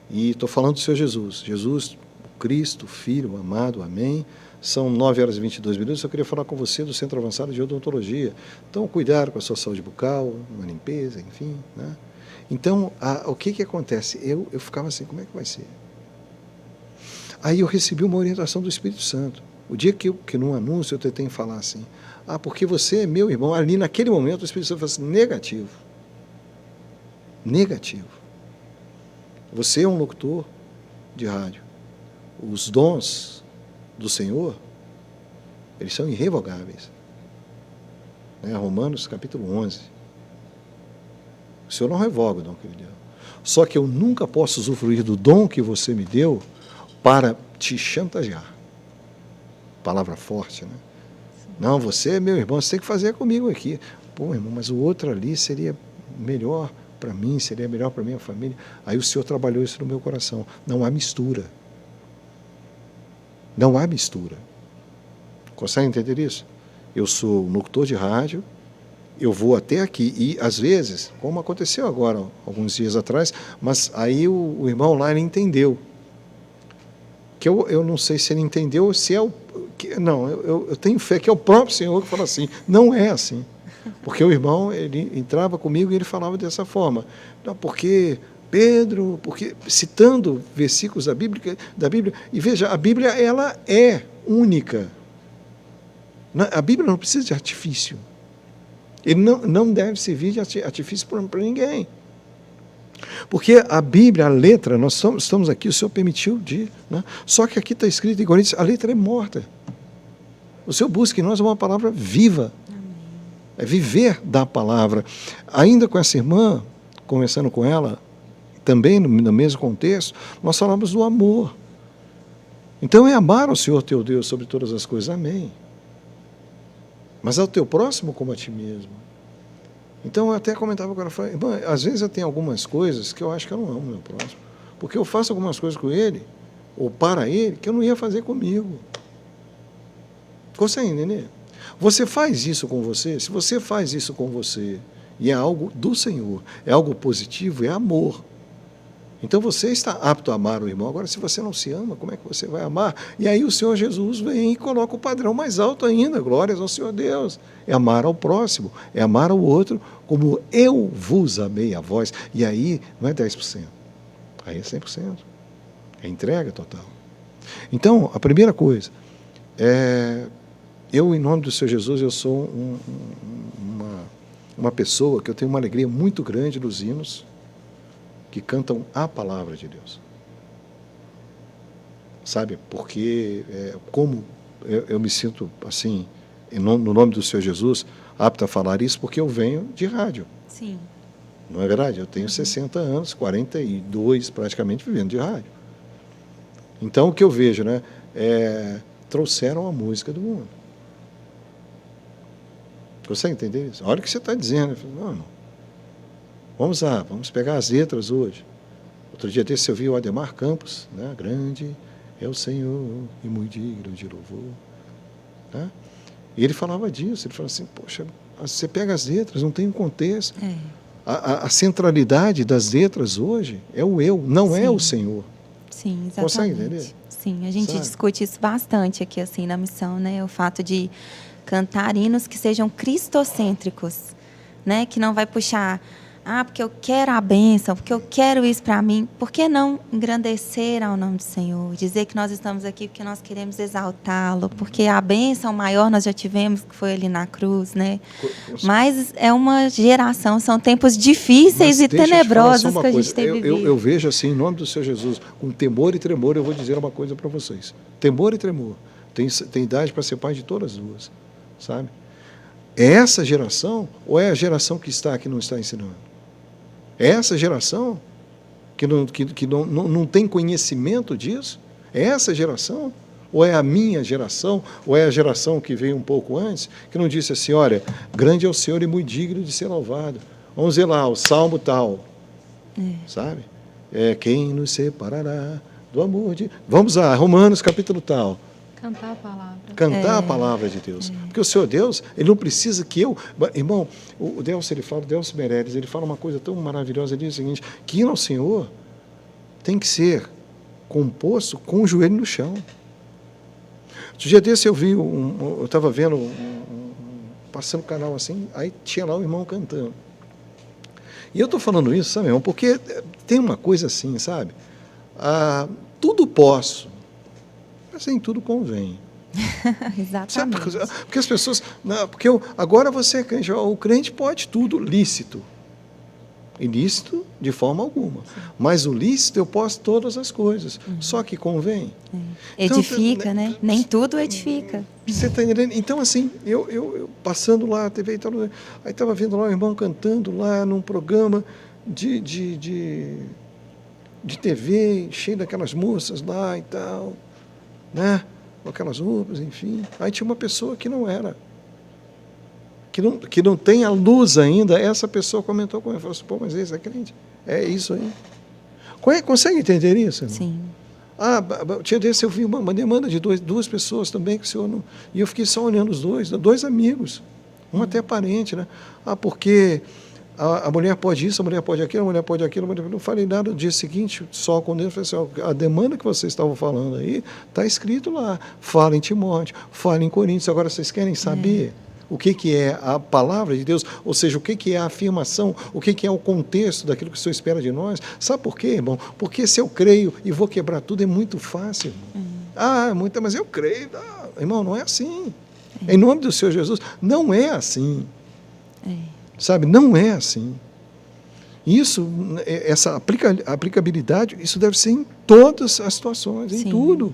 E estou falando do Senhor Jesus. Jesus, o Cristo, Filho, amado, amém. São 9h22. Eu queria falar com você do Centro Avançado de Odontologia. Então, cuidar com a sua saúde bucal, uma limpeza, enfim, né? Então, o que acontece? Eu ficava assim, como é que vai ser? Aí eu recebi uma orientação do Espírito Santo. O dia que num anúncio eu tentei falar assim, porque você é meu irmão, ali naquele momento o Espírito Santo falou assim, negativo. Negativo. Você é um locutor de rádio. Os dons do Senhor, eles são irrevogáveis. Romanos capítulo 11. O Senhor não revoga o dom que Ele deu. Só que eu nunca posso usufruir do dom que você me deu para te chantagear. Palavra forte, né? Não, você é meu irmão, você tem que fazer comigo aqui. Pô, irmão, mas o outro ali seria melhor para mim, seria melhor para minha família. Aí o Senhor trabalhou isso no meu coração. Não há mistura. Não há mistura. Consegue entender isso? Eu sou um locutor de rádio, eu vou até aqui e, às vezes, como aconteceu agora, alguns dias atrás, mas aí o irmão lá, ele entendeu. Que eu não sei se ele entendeu, se é o... Não, eu tenho fé que é o próprio Senhor que fala assim. Não é assim. Porque o irmão, ele entrava comigo e ele falava dessa forma. Não, porque Pedro, citando versículos da Bíblia, e veja, a Bíblia, ela é única. A Bíblia não precisa de artifício. Ele não deve servir de artifício para ninguém. Porque a Bíblia, a letra, nós estamos aqui, o Senhor permitiu de... Né? Só que aqui está escrito em Coríntios, a letra é morta. O Senhor busca em nós uma palavra viva. É viver da palavra. Ainda com essa irmã, conversando com ela, também no mesmo contexto, nós falamos do amor. Então é amar o Senhor teu Deus sobre todas as coisas. Amém. Mas ao teu próximo como a ti mesmo. Então eu até comentava agora, falei, irmã, às vezes eu tenho algumas coisas que eu acho que eu não amo meu próximo. Porque eu faço algumas coisas com ele, ou para ele, que eu não ia fazer comigo. Consegue entender? Você faz isso com você, se você faz isso com você, e é algo do Senhor, é algo positivo, é amor. Então você está apto a amar o irmão. Agora, se você não se ama, como é que você vai amar? E aí o Senhor Jesus vem e coloca o padrão mais alto ainda. Glórias ao Senhor Deus. É amar ao próximo, é amar ao outro como eu vos amei a vós. E aí não é 10%, aí é 100%. É entrega total. Então, a primeira coisa, eu, em nome do Senhor Jesus, eu sou uma pessoa que eu tenho uma alegria muito grande nos hinos que cantam a palavra de Deus. Sabe? Porque como eu me sinto assim, no nome do Senhor Jesus, apto a falar isso, porque eu venho de rádio. Sim. Não é verdade? Eu tenho 60 anos, 42 praticamente vivendo de rádio. Então o que eu vejo, né? Trouxeram a música do mundo. Consegue entender isso? Olha o que você está dizendo. Eu falo, não. Vamos lá, vamos pegar as letras hoje. Outro dia desse eu vi o Ademar Campos, né? Grande é o Senhor e muito digno de louvor. Né? E ele falava disso, ele falava assim, poxa, você pega as letras, não tem um contexto. A centralidade das letras hoje é o eu, não Sim. é o Senhor. Sim, exatamente. Consegue entender? Sim, a gente Sabe? discute isso bastante aqui assim na missão, né? O fato de cantar hinos que sejam cristocêntricos, né? Que não vai puxar porque eu quero a bênção, porque eu quero isso para mim. Por que não engrandecer ao nome do Senhor? Dizer que nós estamos aqui porque nós queremos exaltá-lo, porque a bênção maior nós já tivemos, que foi ali na cruz, né? Mas é uma geração, são tempos difíceis e tenebrosos que a gente tem vivido. Eu vejo assim, em nome do Senhor Jesus, com temor e tremor, eu vou dizer uma coisa para vocês. Temor e tremor. Tem idade para ser pai de todas as duas, sabe? É essa geração ou é a geração que está aqui não está ensinando? É essa geração que não tem conhecimento disso? É essa geração? Ou é a minha geração? Ou é a geração que veio um pouco antes, que não disse assim, olha, grande é o Senhor e muito digno de ser louvado. Vamos ver lá, o Salmo tal, sabe? Quem nos separará do amor de... Vamos lá, Romanos capítulo tal. Cantar a palavra. Cantar a palavra de Deus. Porque o Senhor Deus, Ele não precisa que eu... Irmão, o Delcio, ele fala, o Delcio Meirelles, ele fala uma coisa tão maravilhosa, ele diz o seguinte, que ir ao Senhor tem que ser composto com o joelho no chão. Outro dia desse eu vi, eu estava vendo, passando o canal assim, aí tinha lá o irmão cantando. E eu estou falando isso, sabe, irmão, porque tem uma coisa assim, sabe? Tudo posso, mas nem tudo convém. Exatamente. Porque as pessoas... agora você é crente, o crente pode tudo, lícito. Ilícito de forma alguma. Sim. Mas o lícito eu posso todas as coisas. Só que convém. Edifica, então, né? Nem tudo edifica. Você está entendendo? Então, assim, eu passando lá, a TV e tal, aí estava vendo lá o irmão cantando lá num programa de TV, cheio daquelas moças lá e tal, né? Com aquelas roupas, enfim. Aí tinha uma pessoa que não era. Que não tem a luz ainda, essa pessoa comentou comigo, falou assim, pô, mas esse é crente, é isso aí. Consegue entender isso, irmão? Sim. Tinha desse, eu vi uma demanda de duas pessoas também, que o senhor não... E eu fiquei só olhando os dois amigos, um até parente, né? Porque a mulher pode isso, a mulher pode aquilo, a mulher pode aquilo, não falei nada. No dia seguinte, só com Deus, falei assim, a demanda que vocês estavam falando aí, está escrito lá, fala em Timóteo, fala em Coríntios, agora vocês querem saber... O que é a palavra de Deus, ou seja, o que é a afirmação, o que é o contexto daquilo que o Senhor espera de nós. Sabe por quê, irmão? Porque se eu creio e vou quebrar tudo, é muito fácil. Mas eu creio. Irmão, não é assim. Em nome do Senhor Jesus, não é assim. Sabe, não é assim. Isso, essa aplicabilidade, isso deve ser em todas as situações, em tudo.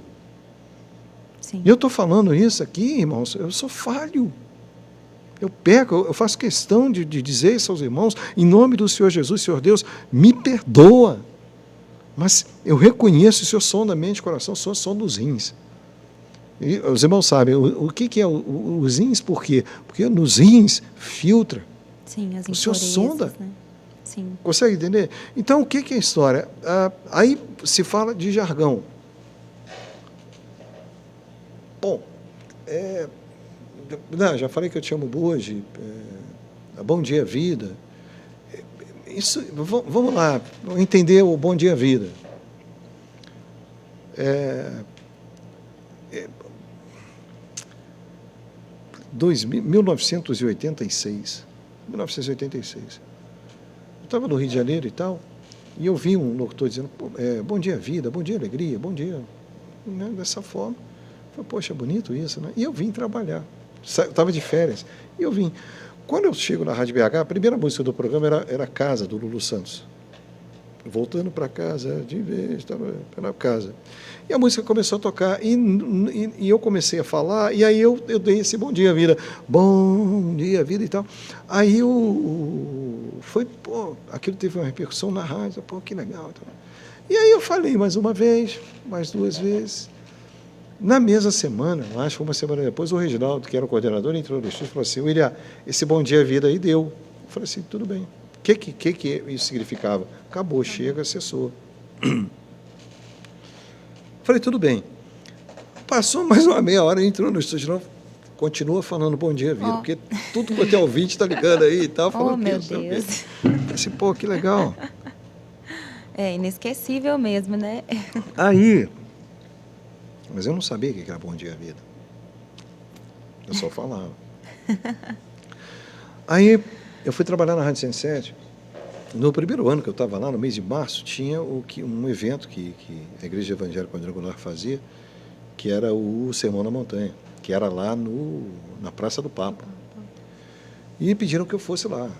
Sim. E eu estou falando isso aqui, irmãos, eu sou falho. Eu peco, eu faço questão de dizer isso aos irmãos, em nome do Senhor Jesus, Senhor Deus, me perdoa. Mas eu reconheço o Senhor som da mente e coração, o Senhor som dos rins. E os irmãos sabem, o que é os rins? Por quê? Porque nos rins filtra. Sim, as o Senhor sonda. Né? Sim. Consegue entender? Então, o que é a história? Aí se fala de jargão. Bom, já falei que eu te amo hoje, bom dia, vida. Isso, vamos lá, entender o bom dia, vida. 1986. Eu estava no Rio de Janeiro e tal, e eu vi um locutor dizendo, bom dia, vida, bom dia, alegria, bom dia, né, dessa forma. Eu falei, poxa, bonito isso, né? E eu vim trabalhar. Estava de férias. E eu vim. Quando eu chego na Rádio BH, a primeira música do programa era Casa, do Lulu Santos. Voltando para casa, de vez, estava para casa. E a música começou a tocar, e eu comecei a falar, e aí eu dei esse bom dia, vida. Bom dia, vida e tal. Aí aquilo teve uma repercussão na rádio, pô, que legal. E aí eu falei mais uma vez, mais duas vezes. Na mesma semana, acho que foi uma semana depois, o Reginaldo, que era o coordenador, entrou no estúdio e falou assim, William, esse bom dia, vida aí deu. Eu falei assim, tudo bem. O que isso significava? Acabou, chega, cessou. Falei, tudo bem. Passou mais uma meia hora, entrou no estúdio de novo, continua falando bom dia, vida, porque tudo quanto é ouvinte está ligando aí e tal, falando meu Deus. Falei assim, pô, que legal. É inesquecível mesmo, né? Aí... Mas eu não sabia o que era bom dia, vida. Eu só falava. Aí eu fui trabalhar na Rádio 107 no primeiro ano que eu estava lá, no mês de março, tinha um evento que a Igreja Evangélica Quadrangular fazia, que era o Sermão na Montanha, que era lá na Praça do Papa. E pediram que eu fosse lá. Eu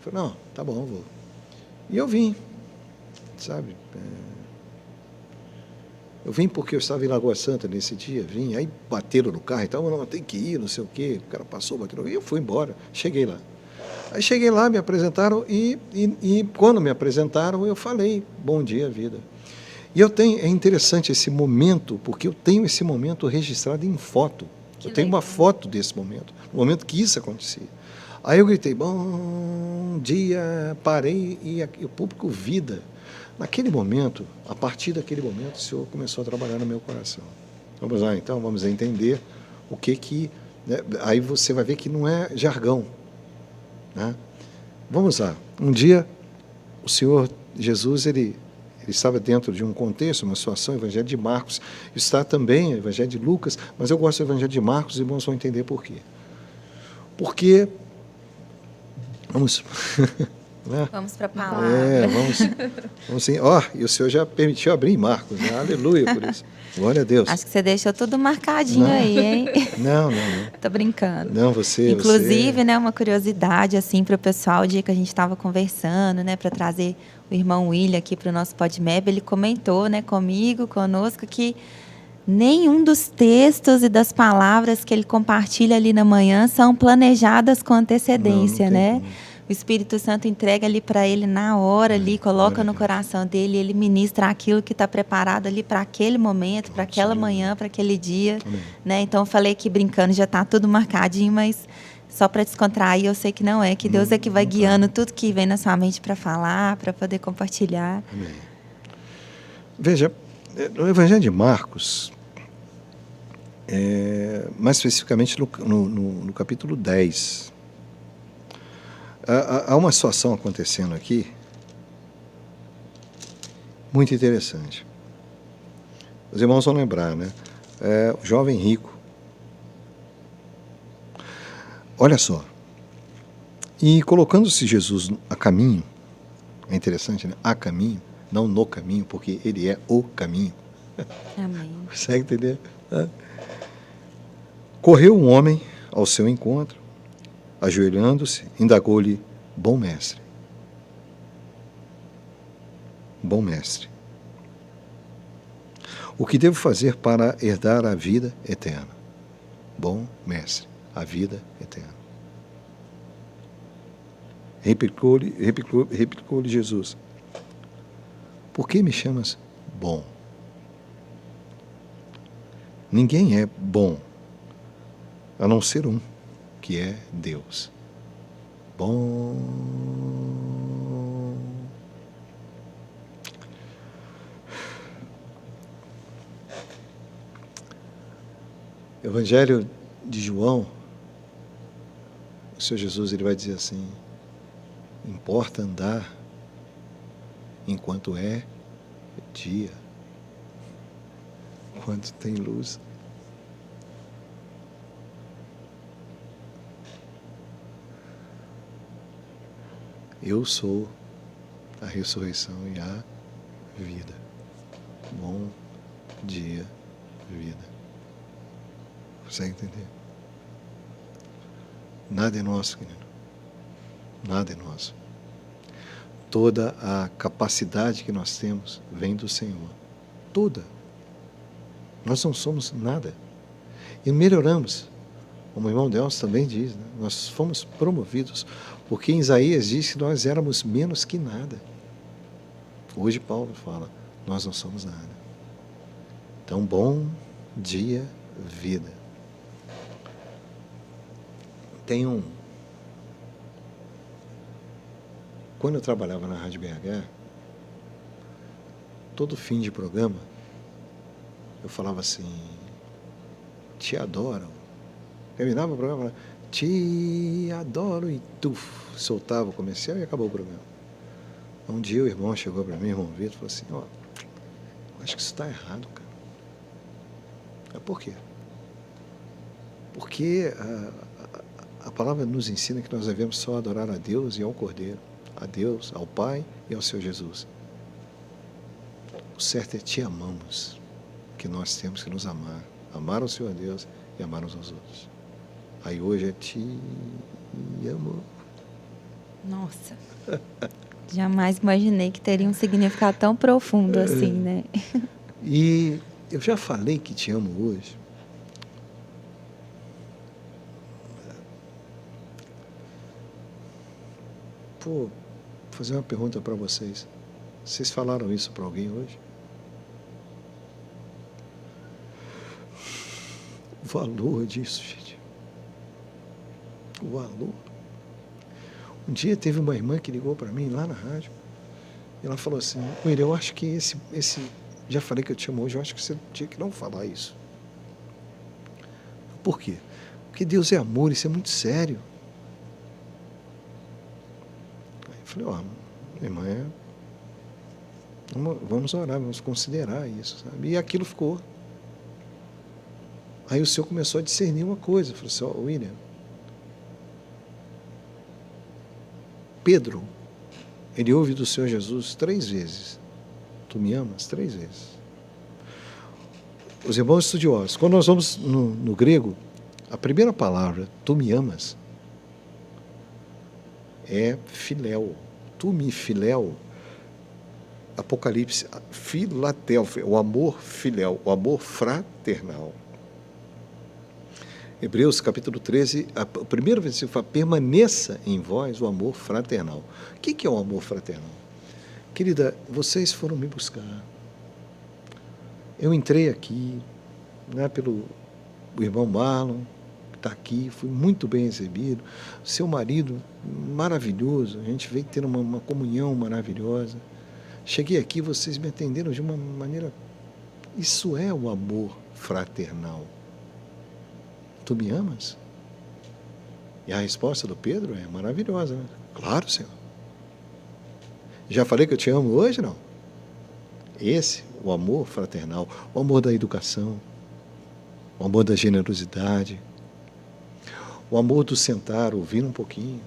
falei, não, tá bom, vou. E eu vim, sabe? Eu vim porque eu estava em Lagoa Santa nesse dia, vim, aí bateram no carro e tal, não, tem que ir, não sei o quê, o cara passou, bateu, e eu fui embora, cheguei lá. Aí cheguei lá, me apresentaram e quando me apresentaram, eu falei, bom dia, vida. E é interessante esse momento, porque eu tenho esse momento registrado em foto. Eu tenho uma foto desse momento, no momento que isso acontecia. Aí eu gritei, bom dia, parei e o público vida. Naquele momento, a partir daquele momento, o Senhor começou a trabalhar no meu coração. Vamos lá, então, vamos entender o que né? Aí você vai ver que não é jargão. Né? Vamos lá. Um dia, o Senhor Jesus, ele estava dentro de um contexto, uma situação, o Evangelho de Marcos, está também o Evangelho de Lucas, mas eu gosto do Evangelho de Marcos, e os irmãos vão entender por quê. Porque, vamos para a palavra. Vamos sim. E o Senhor já permitiu abrir em Marcos, né? Aleluia por isso. Glória a Deus. Acho que você deixou tudo marcadinho aí, hein? Não. Tô brincando. Não, você... Inclusive, né, uma curiosidade, assim, para o pessoal, o dia que a gente estava conversando, né, para trazer o irmão William aqui para o nosso PodMeb, ele comentou, né, conosco, que nenhum dos textos e das palavras que ele compartilha ali na manhã são planejadas com antecedência, né? O Espírito Santo entrega ali para ele na hora, ali, coloca no coração dele, ele ministra aquilo que está preparado ali para aquele momento, para aquela manhã, para aquele dia. Né? Então, eu falei aqui brincando, já está tudo marcadinho, mas só para descontrair, eu sei que não é, que Deus é que vai guiando tudo que vem na sua mente para falar, para poder compartilhar. Amém. Veja, no Evangelho de Marcos, mais especificamente no capítulo 10, há uma situação acontecendo aqui muito interessante. Os irmãos vão lembrar, né? O jovem rico. Olha só. E colocando-se Jesus a caminho, é interessante, né? A caminho, não no caminho, porque ele é o caminho. Amém. Consegue entender? Correu um homem ao seu encontro, ajoelhando-se, indagou-lhe, bom mestre, o que devo fazer para herdar a vida eterna? Bom mestre, a vida eterna. Replicou-lhe Jesus, por que me chamas bom? Ninguém é bom, a não ser um, que é Deus. Bom. Evangelho de João, o Senhor Jesus ele vai dizer assim, importa andar enquanto é dia, enquanto tem luz. Eu sou a ressurreição e a vida. Bom dia, vida. Consegue entender? Nada é nosso, querido. Nada é nosso. Toda a capacidade que nós temos vem do Senhor. Toda. Nós não somos nada. E melhoramos. Como o irmão Delcio também diz, né? Nós fomos promovidos, porque em Isaías diz que nós éramos menos que nada. Hoje Paulo fala, nós não somos nada. Então, bom dia, vida. Quando eu trabalhava na Rádio BH, todo fim de programa, eu falava assim, te adoro. Terminava o programa, te adoro, e soltava o comercial e acabou o programa. Um dia o irmão chegou para mim, irmão Vitor, e falou assim, acho que isso está errado, cara. Por quê? Porque a palavra nos ensina que nós devemos só adorar a Deus e ao Cordeiro, a Deus, ao Pai e ao Senhor Jesus. O certo é te amamos, que nós temos que nos amar. Amar ao Senhor Deus e amar uns aos outros. Aí hoje é te amo. Nossa, jamais imaginei que teria um significado tão profundo assim, né? E eu já falei que te amo hoje. Vou fazer uma pergunta para vocês. Vocês falaram isso para alguém hoje? O valor disso, gente. O valor. Um dia teve uma irmã que ligou para mim lá na rádio. E ela falou assim: William, eu acho que esse já falei que eu te amo hoje, eu acho que você tinha que não falar isso. Por quê? Porque Deus é amor, isso é muito sério. Aí eu falei: irmã, vamos orar, vamos considerar isso, sabe? E aquilo ficou. Aí o Senhor começou a discernir uma coisa. Falou assim: William, Pedro, ele ouve do Senhor Jesus 3 vezes. Tu me amas? 3 vezes. Os irmãos estudiosos, quando nós vamos no grego, a primeira palavra, tu me amas, é filéu. Tu me filéu. Apocalipse, filatel, o amor filéu, o amor fraternal. Hebreus capítulo 13, o primeiro versículo fala: permaneça em vós o amor fraternal. O que é o amor fraternal? Querida, vocês foram me buscar. Eu entrei aqui, né, pelo irmão Marlon, que está aqui, fui muito bem recebido. Seu marido, maravilhoso, a gente veio ter uma comunhão maravilhosa. Cheguei aqui, vocês me atenderam de uma maneira... Isso é o amor fraternal. Tu me amas? E a resposta do Pedro é maravilhosa, né? Claro, Senhor. Já falei que eu te amo hoje, não? Esse, o amor fraternal, o amor da educação, o amor da generosidade, o amor do sentar, ouvir um pouquinho,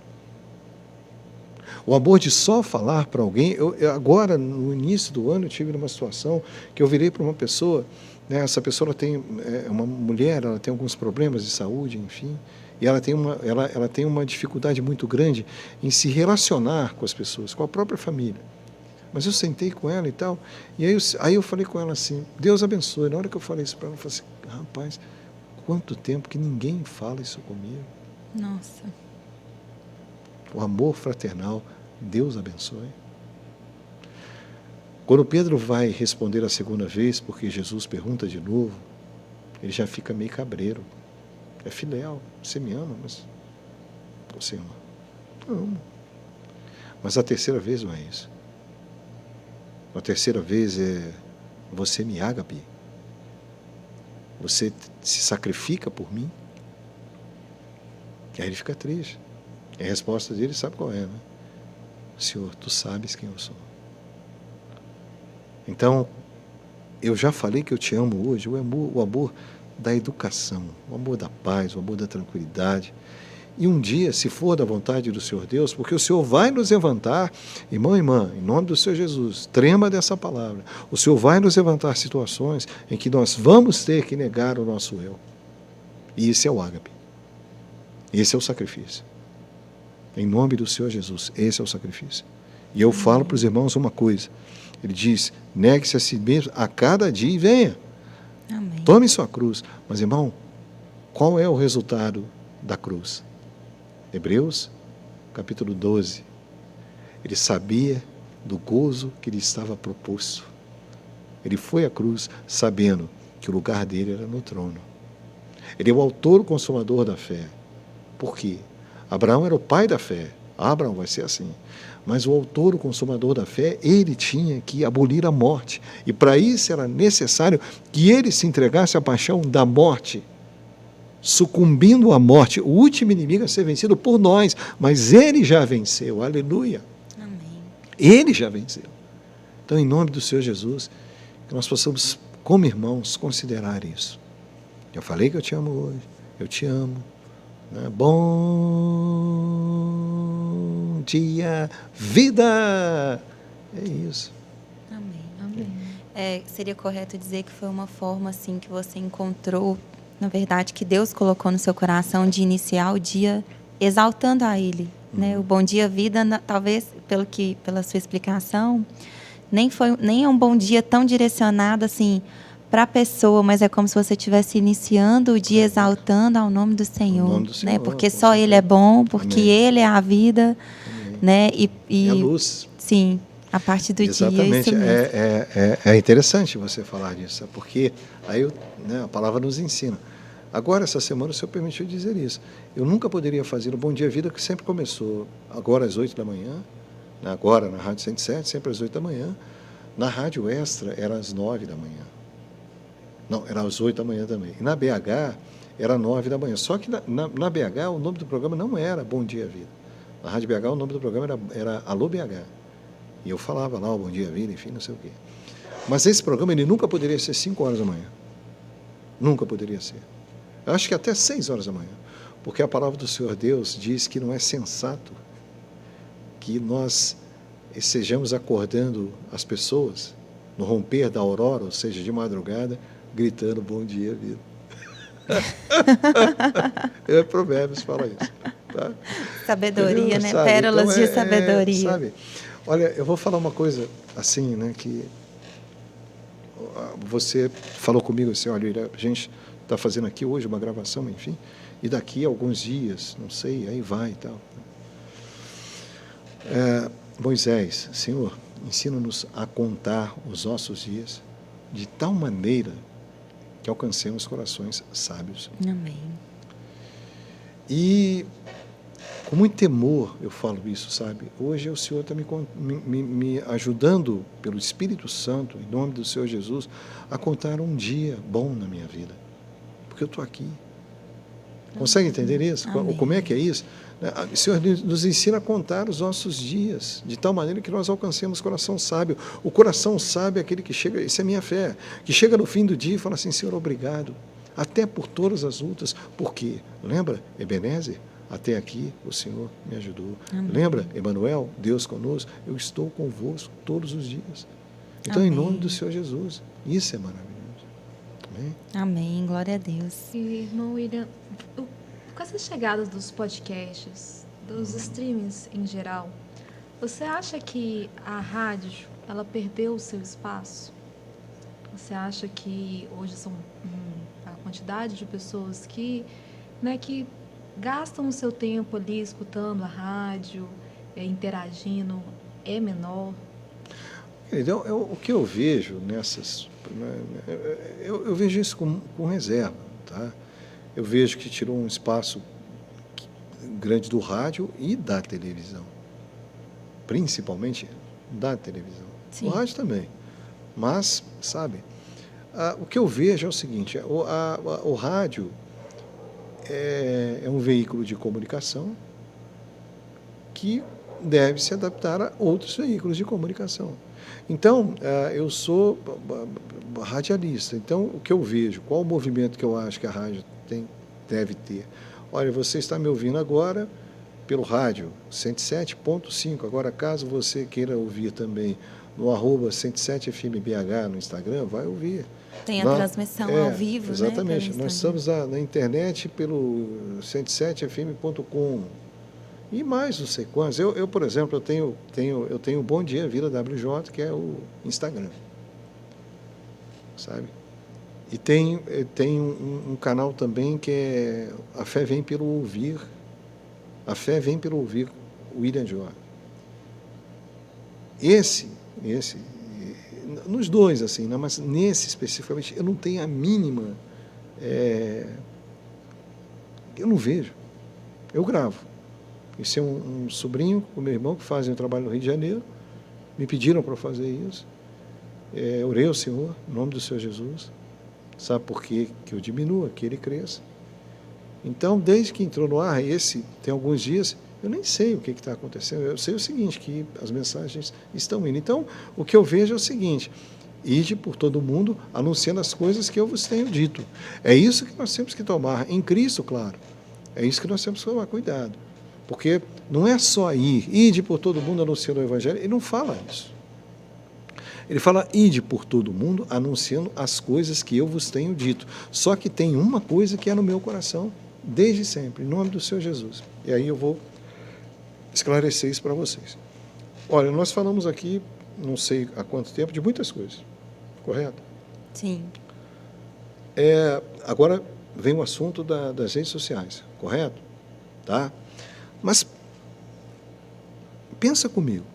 o amor de só falar para alguém. Eu agora, no início do ano, eu tive uma situação que eu virei para uma pessoa, né, essa pessoa é uma mulher, ela tem alguns problemas de saúde, enfim, e ela tem uma dificuldade muito grande em se relacionar com as pessoas, com a própria família. Mas eu sentei com ela e tal, e aí eu falei com ela assim: Deus abençoe. Na hora que eu falei isso para ela, eu falei assim: rapaz, quanto tempo que ninguém fala isso comigo. Nossa. O amor fraternal, Deus abençoe. Quando Pedro vai responder a segunda vez, porque Jesus pergunta de novo, ele já fica meio cabreiro. É filéu, você me ama, mas você ama? Eu amo. Mas a terceira vez não é isso. A terceira vez é: você me ágape. Você se sacrifica por mim. E aí ele fica triste. E a resposta dele, sabe qual é, né? Senhor, tu sabes quem eu sou. Então, eu já falei que eu te amo hoje, o amor da educação, o amor da paz, o amor da tranquilidade. E um dia, se for da vontade do Senhor Deus, porque o Senhor vai nos levantar, irmão e irmã, em nome do Senhor Jesus, trema dessa palavra, o Senhor vai nos levantar situações em que nós vamos ter que negar o nosso eu. E esse é o ágape. Esse é o sacrifício. Em nome do Senhor Jesus, esse é o sacrifício. E eu falo para os irmãos uma coisa. Ele diz: negue-se a si mesmo a cada dia e venha. Amém. Tome sua cruz. Mas, irmão, qual é o resultado da cruz? Hebreus, capítulo 12. Ele sabia do gozo que lhe estava proposto. Ele foi à cruz sabendo que o lugar dele era no trono. Ele é o autor e consumador da fé. Por quê? Abraão era o pai da fé. Abraão vai ser assim. Mas o autor, o consumador da fé, ele tinha que abolir a morte. E para isso era necessário que ele se entregasse à paixão da morte, sucumbindo à morte, o último inimigo a ser vencido por nós. Mas ele já venceu, aleluia. Amém. Ele já venceu. Então, em nome do Senhor Jesus, que nós possamos, como irmãos, considerar isso. Eu falei que eu te amo hoje, eu te amo. Né? Bom dia, vida! É isso. Amém. Amém. Seria correto dizer que foi uma forma assim que você encontrou, na verdade, que Deus colocou no seu coração de iniciar o dia exaltando a Ele. Né? O bom dia, vida, talvez, pela sua explicação, nem é um bom dia tão direcionado assim para a pessoa, mas é como se você estivesse iniciando o dia exaltando ao nome do Senhor, nome do Senhor, né? Porque só Ele é bom, porque Amém. Ele é a vida, Amém. Né? E a luz. Sim, a parte do Exatamente. dia. É interessante você falar disso, porque aí a palavra nos ensina. Agora, essa semana, o Senhor permitiu dizer isso. Eu nunca poderia fazer o Bom Dia Vida, que sempre começou agora às 8 da manhã, agora na Rádio 107, sempre às 8 da manhã. Na Rádio Extra era às 9 da manhã. Não, era às 8 da manhã também. E na BH era 9 da manhã. Só que na BH o nome do programa não era Bom Dia Vida. Na Rádio BH o nome do programa era Alô BH. E eu falava lá o Bom Dia Vida, enfim, não sei o quê. Mas esse programa ele nunca poderia ser 5 horas da manhã. Nunca poderia ser. Eu acho que até 6 horas da manhã. Porque a palavra do Senhor Deus diz que não é sensato que nós estejamos acordando as pessoas no romper da aurora, ou seja, de madrugada, gritando bom dia, vida. Provérbios fala isso. Tá? Sabedoria, né? Sabe? Pérolas então, de sabedoria. Sabe? Olha, eu vou falar uma coisa assim, né, que você falou comigo assim, olha, a gente está fazendo aqui hoje uma gravação, enfim, e daqui a alguns dias, não sei, aí vai e tal. Moisés, Senhor, ensina-nos a contar os nossos dias de tal maneira que alcancemos corações sábios. Amém. E com muito temor eu falo isso, sabe? Hoje o Senhor está me ajudando pelo Espírito Santo, em nome do Senhor Jesus, a contar um dia bom na minha vida. Porque eu estou aqui. Consegue entender isso? Amém. Como é que é isso? O Senhor nos ensina a contar os nossos dias, de tal maneira que nós alcancemos coração sábio. O coração sábio é aquele que chega, isso é minha fé, que chega no fim do dia e fala assim, Senhor, obrigado, até por todas as lutas, porque, lembra, Ebenezer, até aqui o Senhor me ajudou. Amém. Lembra, Emanuel, Deus conosco, eu estou convosco todos os dias. Então, Amém. Em nome do Senhor Jesus, isso é maravilhoso. Amém? Amém, glória a Deus. E, irmão William, com essas chegadas dos podcasts, dos streamings em geral, você acha que a rádio, ela perdeu o seu espaço? Você acha que hoje são a quantidade de pessoas que gastam o seu tempo ali escutando a rádio, interagindo, é menor? Então, o que eu vejo nessas... Eu vejo isso com reserva, tá? Eu vejo que tirou um espaço grande do rádio e da televisão. Principalmente da televisão. Sim. O rádio também. Mas, sabe, o que eu vejo é o seguinte, o rádio é um veículo de comunicação que deve se adaptar a outros veículos de comunicação. Então, eu sou radialista. Então, o que eu vejo, qual o movimento que eu acho que a rádio deve ter? Olha, você está me ouvindo agora pelo rádio 107.5. Agora, caso você queira ouvir também no @107FMBH no Instagram, vai ouvir. Tem a transmissão ao vivo, exatamente. Né? Nós estamos na internet pelo 107fm.com. E mais não sei quantos. Eu por exemplo, eu tenho o Bom Dia Vida WJ, que é o Instagram. Sabe? E tem um canal também que é A Fé Vem pelo Ouvir. A Fé Vem pelo Ouvir, William Joy. Esse, nos dois, assim, né? Mas nesse especificamente, eu não tenho a mínima... eu não vejo. Eu gravo. Isso é um sobrinho com meu irmão que fazem um trabalho no Rio de Janeiro. Me pediram para fazer isso. Orei ao Senhor, em nome do Senhor Jesus. Sabe por quê? Que eu diminua, que ele cresça. Então, desde que entrou no ar, tem alguns dias, eu nem sei o que está acontecendo. Eu sei o seguinte, que as mensagens estão indo. Então, o que eu vejo é o seguinte: ide por todo mundo, anunciando as coisas que eu vos tenho dito. É isso que nós temos que tomar, em Cristo, claro. É isso que nós temos que tomar cuidado. Porque não é só ide por todo mundo anunciando o Evangelho. Ele não fala isso. Ele fala, ide por todo mundo anunciando as coisas que eu vos tenho dito. Só que tem uma coisa que é no meu coração, desde sempre, em nome do Senhor Jesus. E aí eu vou esclarecer isso para vocês. Olha, nós falamos aqui, não sei há quanto tempo, de muitas coisas. Correto? Sim. Agora vem o assunto das redes sociais, correto? Tá? Mas pensa comigo.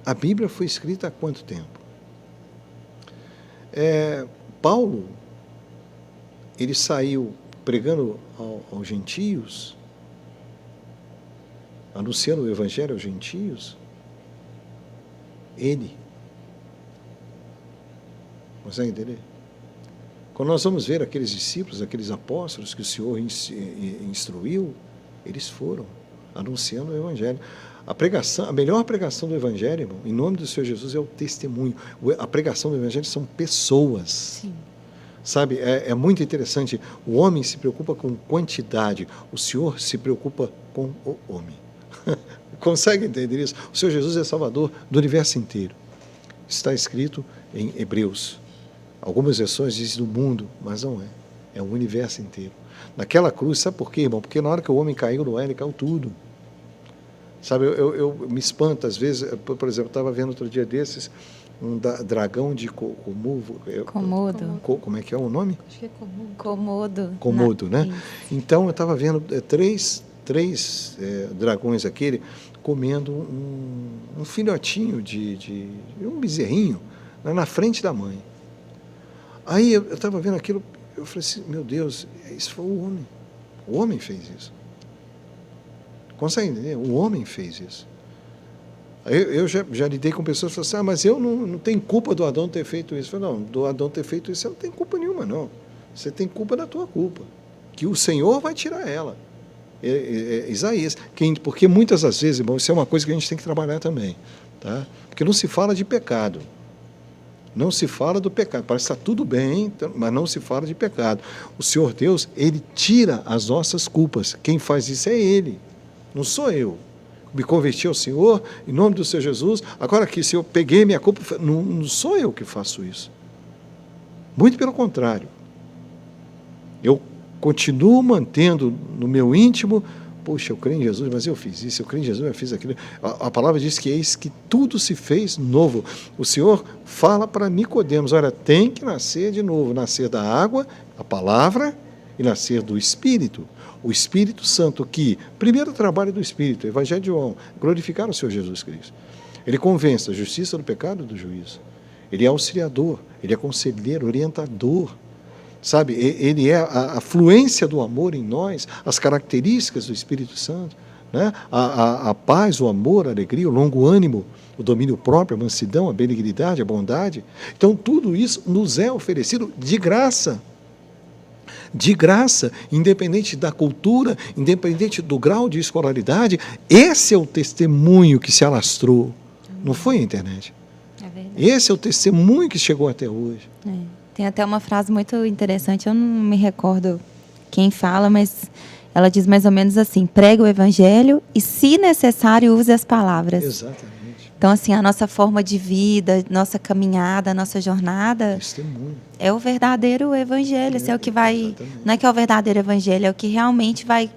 A Bíblia foi escrita há quanto tempo? Paulo, ele saiu pregando aos gentios, anunciando o Evangelho aos gentios. Ele. Consegue entender? Quando nós vamos ver aqueles discípulos, aqueles apóstolos que o Senhor instruiu, eles foram anunciando o Evangelho. A melhor pregação do Evangelho, irmão, em nome do Senhor Jesus, é o testemunho. A pregação do Evangelho são pessoas. Sim. Sabe, é muito interessante. O homem se preocupa com quantidade, o Senhor se preocupa com o homem. Consegue entender isso? O Senhor Jesus é Salvador do universo inteiro. Está escrito em Hebreus. Algumas versões dizem do mundo, mas não é. É o universo inteiro. Naquela cruz, sabe por quê, irmão? Porque na hora que o homem caiu no ar, ele caiu tudo. Sabe, eu me espanto, às vezes, por exemplo, eu estava vendo outro dia desses, um dragão de Komodo. Como é que é o nome? Acho que é Komodo, né? Isso. Então, eu estava vendo três dragões aquele comendo um filhotinho de um bezerrinho na frente da mãe. Aí eu estava vendo aquilo, eu falei assim, meu Deus, isso foi o homem. O homem fez isso. Consegue entender? O homem fez isso. Eu já lidei com pessoas que falam assim, mas eu não tenho culpa do Adão ter feito isso. Eu falei, não, do Adão ter feito isso, você não tem culpa nenhuma, não. Você tem culpa da tua culpa, que o Senhor vai tirar ela. Isaías. Porque muitas das vezes, irmão, isso é uma coisa que a gente tem que trabalhar também. Tá? Porque não se fala de pecado. Não se fala do pecado. Parece que está tudo bem, mas não se fala de pecado. O Senhor Deus, Ele tira as nossas culpas. Quem faz isso é Ele, não sou eu. Me converti ao Senhor, em nome do Senhor Jesus. Agora aqui, se eu peguei minha culpa, não sou eu que faço isso. Muito pelo contrário. Eu continuo mantendo no meu íntimo, poxa, eu creio em Jesus, mas eu fiz isso, eu creio em Jesus, eu fiz aquilo. A palavra diz que eis que tudo se fez novo. O Senhor fala para Nicodemos, olha, tem que nascer de novo, nascer da água, a palavra, e nascer do Espírito. O Espírito Santo, que, primeiro trabalho do Espírito, Evangelho de João, glorificar o Senhor Jesus Cristo. Ele convence da justiça, do pecado e do juízo. Ele é auxiliador, ele é conselheiro, orientador. Sabe, ele é a fluência do amor em nós, as características do Espírito Santo, né? A paz, o amor, a alegria, o longo ânimo, o domínio próprio, a mansidão, a benignidade, a bondade. Então, tudo isso nos é oferecido de graça. De graça, independente da cultura, independente do grau de escolaridade. Esse é o testemunho que se alastrou. Não foi a internet. É verdade. Esse é o testemunho que chegou até hoje. Tem até uma frase muito interessante, eu não me recordo quem fala, mas ela diz mais ou menos assim, prega o Evangelho e, se necessário, use as palavras. Exatamente. Então, assim, a nossa forma de vida, nossa caminhada, nossa jornada Testemunho. é o verdadeiro Evangelho. Isso é o que vai... Exatamente. Não é que é o verdadeiro Evangelho, é o que realmente vai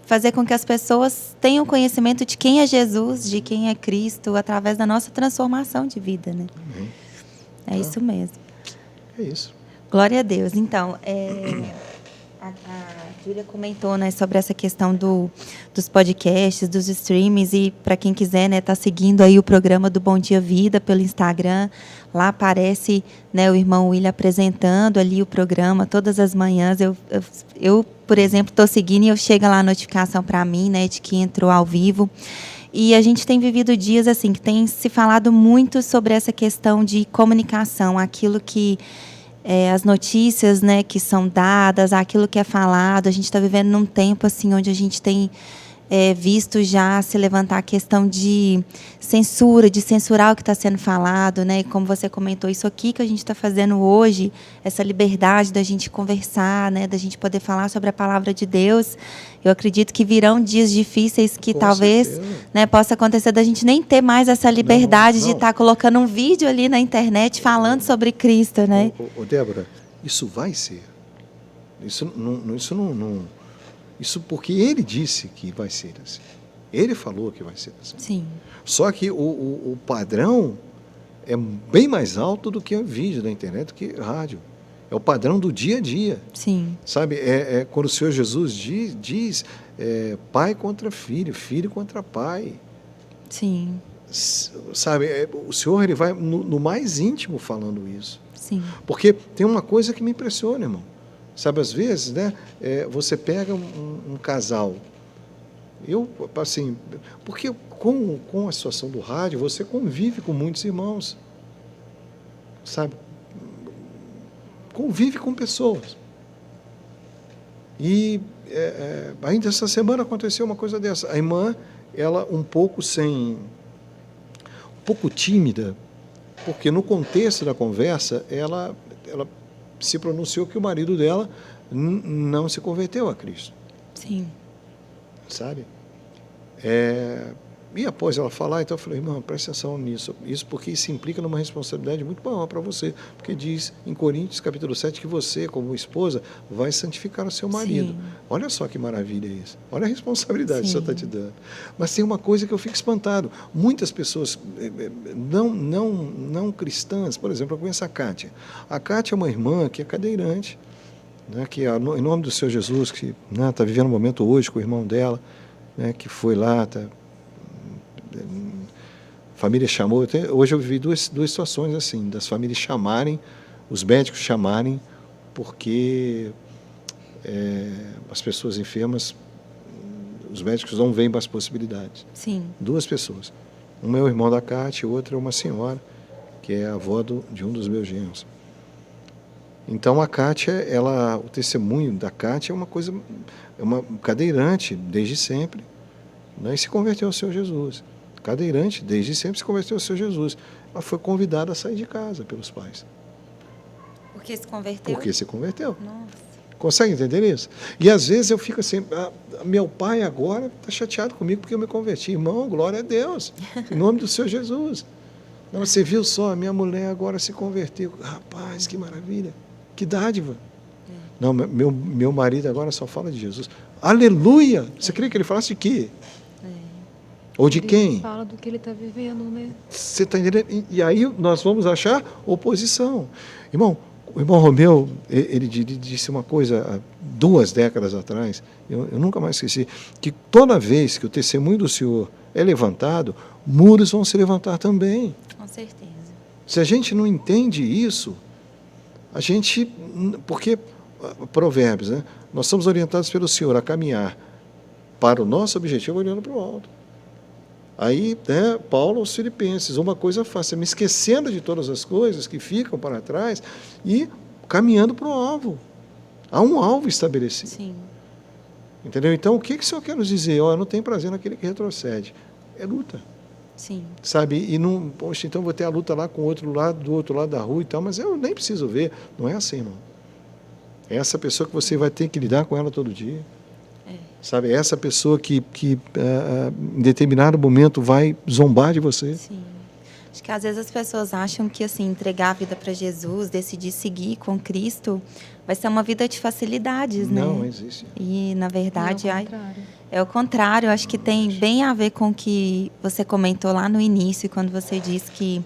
fazer com que as pessoas tenham conhecimento de quem é Jesus, de quem é Cristo, através da nossa transformação de vida, né? Amém. É isso mesmo. É isso. Glória a Deus. Então, a Júlia comentou, né, sobre essa questão dos podcasts, dos streams, e para quem quiser, né, tá seguindo aí o programa do Bom Dia Vida pelo Instagram. Lá aparece, né, o irmão William apresentando ali o programa todas as manhãs. Eu por exemplo, estou seguindo e chega lá a notificação para mim, né, de que entrou ao vivo. E a gente tem vivido dias assim que tem se falado muito sobre essa questão de comunicação, aquilo que as notícias, né, que são dadas, aquilo que é falado. A gente está vivendo num tempo assim onde a gente tem visto já se levantar a questão de censura, de censurar o que está sendo falado, né? E como você comentou, isso aqui que a gente está fazendo hoje, essa liberdade da gente conversar, né? Da gente poder falar sobre a palavra de Deus, eu acredito que virão dias difíceis que talvez, né, possa acontecer da gente nem ter mais essa liberdade de estar colocando um vídeo ali na internet falando sobre Cristo, né? Débora, isso vai ser. Isso porque ele disse que vai ser assim. Ele falou que vai ser assim. Sim. Só que o padrão é bem mais alto do que o vídeo da internet, do que rádio. É o padrão do dia a dia. Sim. Sabe, quando o Senhor Jesus diz pai contra filho, filho contra pai. Sim. Sabe, o Senhor ele vai no mais íntimo falando isso. Sim. Porque tem uma coisa que me impressiona, irmão. Sabe, às vezes, né, você pega um casal, porque com a situação do rádio, você convive com muitos irmãos, sabe, convive com pessoas. E ainda essa semana aconteceu uma coisa dessa. A irmã, ela um pouco tímida, porque no contexto da conversa, ela se pronunciou que o marido dela não se converteu a Cristo. Sim. Sabe? E após ela falar, então eu falei, irmão, presta atenção nisso. Isso porque isso implica numa responsabilidade muito maior para você. Porque diz em Coríntios, capítulo 7, que você, como esposa, vai santificar o seu marido. Sim. Olha só que maravilha isso. Olha a responsabilidade que o Senhor está te dando. Mas tem uma coisa que eu fico espantado. Muitas pessoas não cristãs, por exemplo, eu conheço a Kátia. A Kátia é uma irmã que é cadeirante, né, que em nome do Senhor Jesus, que está vivendo um momento hoje com o irmão dela, né, que foi lá, a família chamou. Hoje eu vivi duas situações assim, das famílias chamarem, os médicos chamarem, porque as pessoas enfermas, os médicos não veem para as possibilidades. Sim. 2 pessoas. Uma é o irmão da Cátia, e outra é uma senhora, que é a avó de um dos meus genros. Então a Cátia, o testemunho da Cátia é uma cadeirante desde sempre, né, e se converteu ao Senhor Jesus. Cadeirante, desde sempre se converteu ao Senhor Jesus. Ela foi convidada a sair de casa pelos pais. Porque se converteu? Porque se converteu. Nossa. Consegue entender isso? E às vezes eu fico assim, meu pai agora está chateado comigo porque eu me converti. Irmão, glória a Deus, em nome do Senhor Jesus. Não, você viu só, minha mulher agora se converteu. Rapaz, que maravilha, que dádiva. Não, meu marido agora só fala de Jesus. Aleluia! Você crê que ele falasse de quê? Ou de quem? Ele fala do que ele está vivendo, né? Você está entendendo? E aí nós vamos achar oposição. Irmão, o irmão Romeu, ele disse uma coisa há 2 décadas atrás, eu nunca mais esqueci, que toda vez que o testemunho do Senhor é levantado, muros vão se levantar também. Com certeza. Se a gente não entende isso, porque Provérbios, né? Nós somos orientados pelo Senhor a caminhar para o nosso objetivo olhando para o alto. Aí, né, Paulo aos Filipenses, uma coisa fácil, me esquecendo de todas as coisas que ficam para trás e caminhando para o alvo. Há um alvo estabelecido. Sim. Entendeu? Então, o que o Senhor quer nos dizer? Eu não tenho prazer naquele que retrocede. É luta. Sim. Sabe? E não, poxa, então vou ter a luta lá com o outro lado, do outro lado da rua e tal, mas eu nem preciso ver. Não é assim, não. É essa pessoa que você vai ter que lidar com ela todo dia. Sabe, essa pessoa que em determinado momento vai zombar de você. Sim. Acho que às vezes as pessoas acham que assim, entregar a vida para Jesus, decidir seguir com Cristo, vai ser uma vida de facilidades, né? Não existe. E, na verdade, é o contrário. Acho que tem bem a ver com o que você comentou lá no início, quando você disse que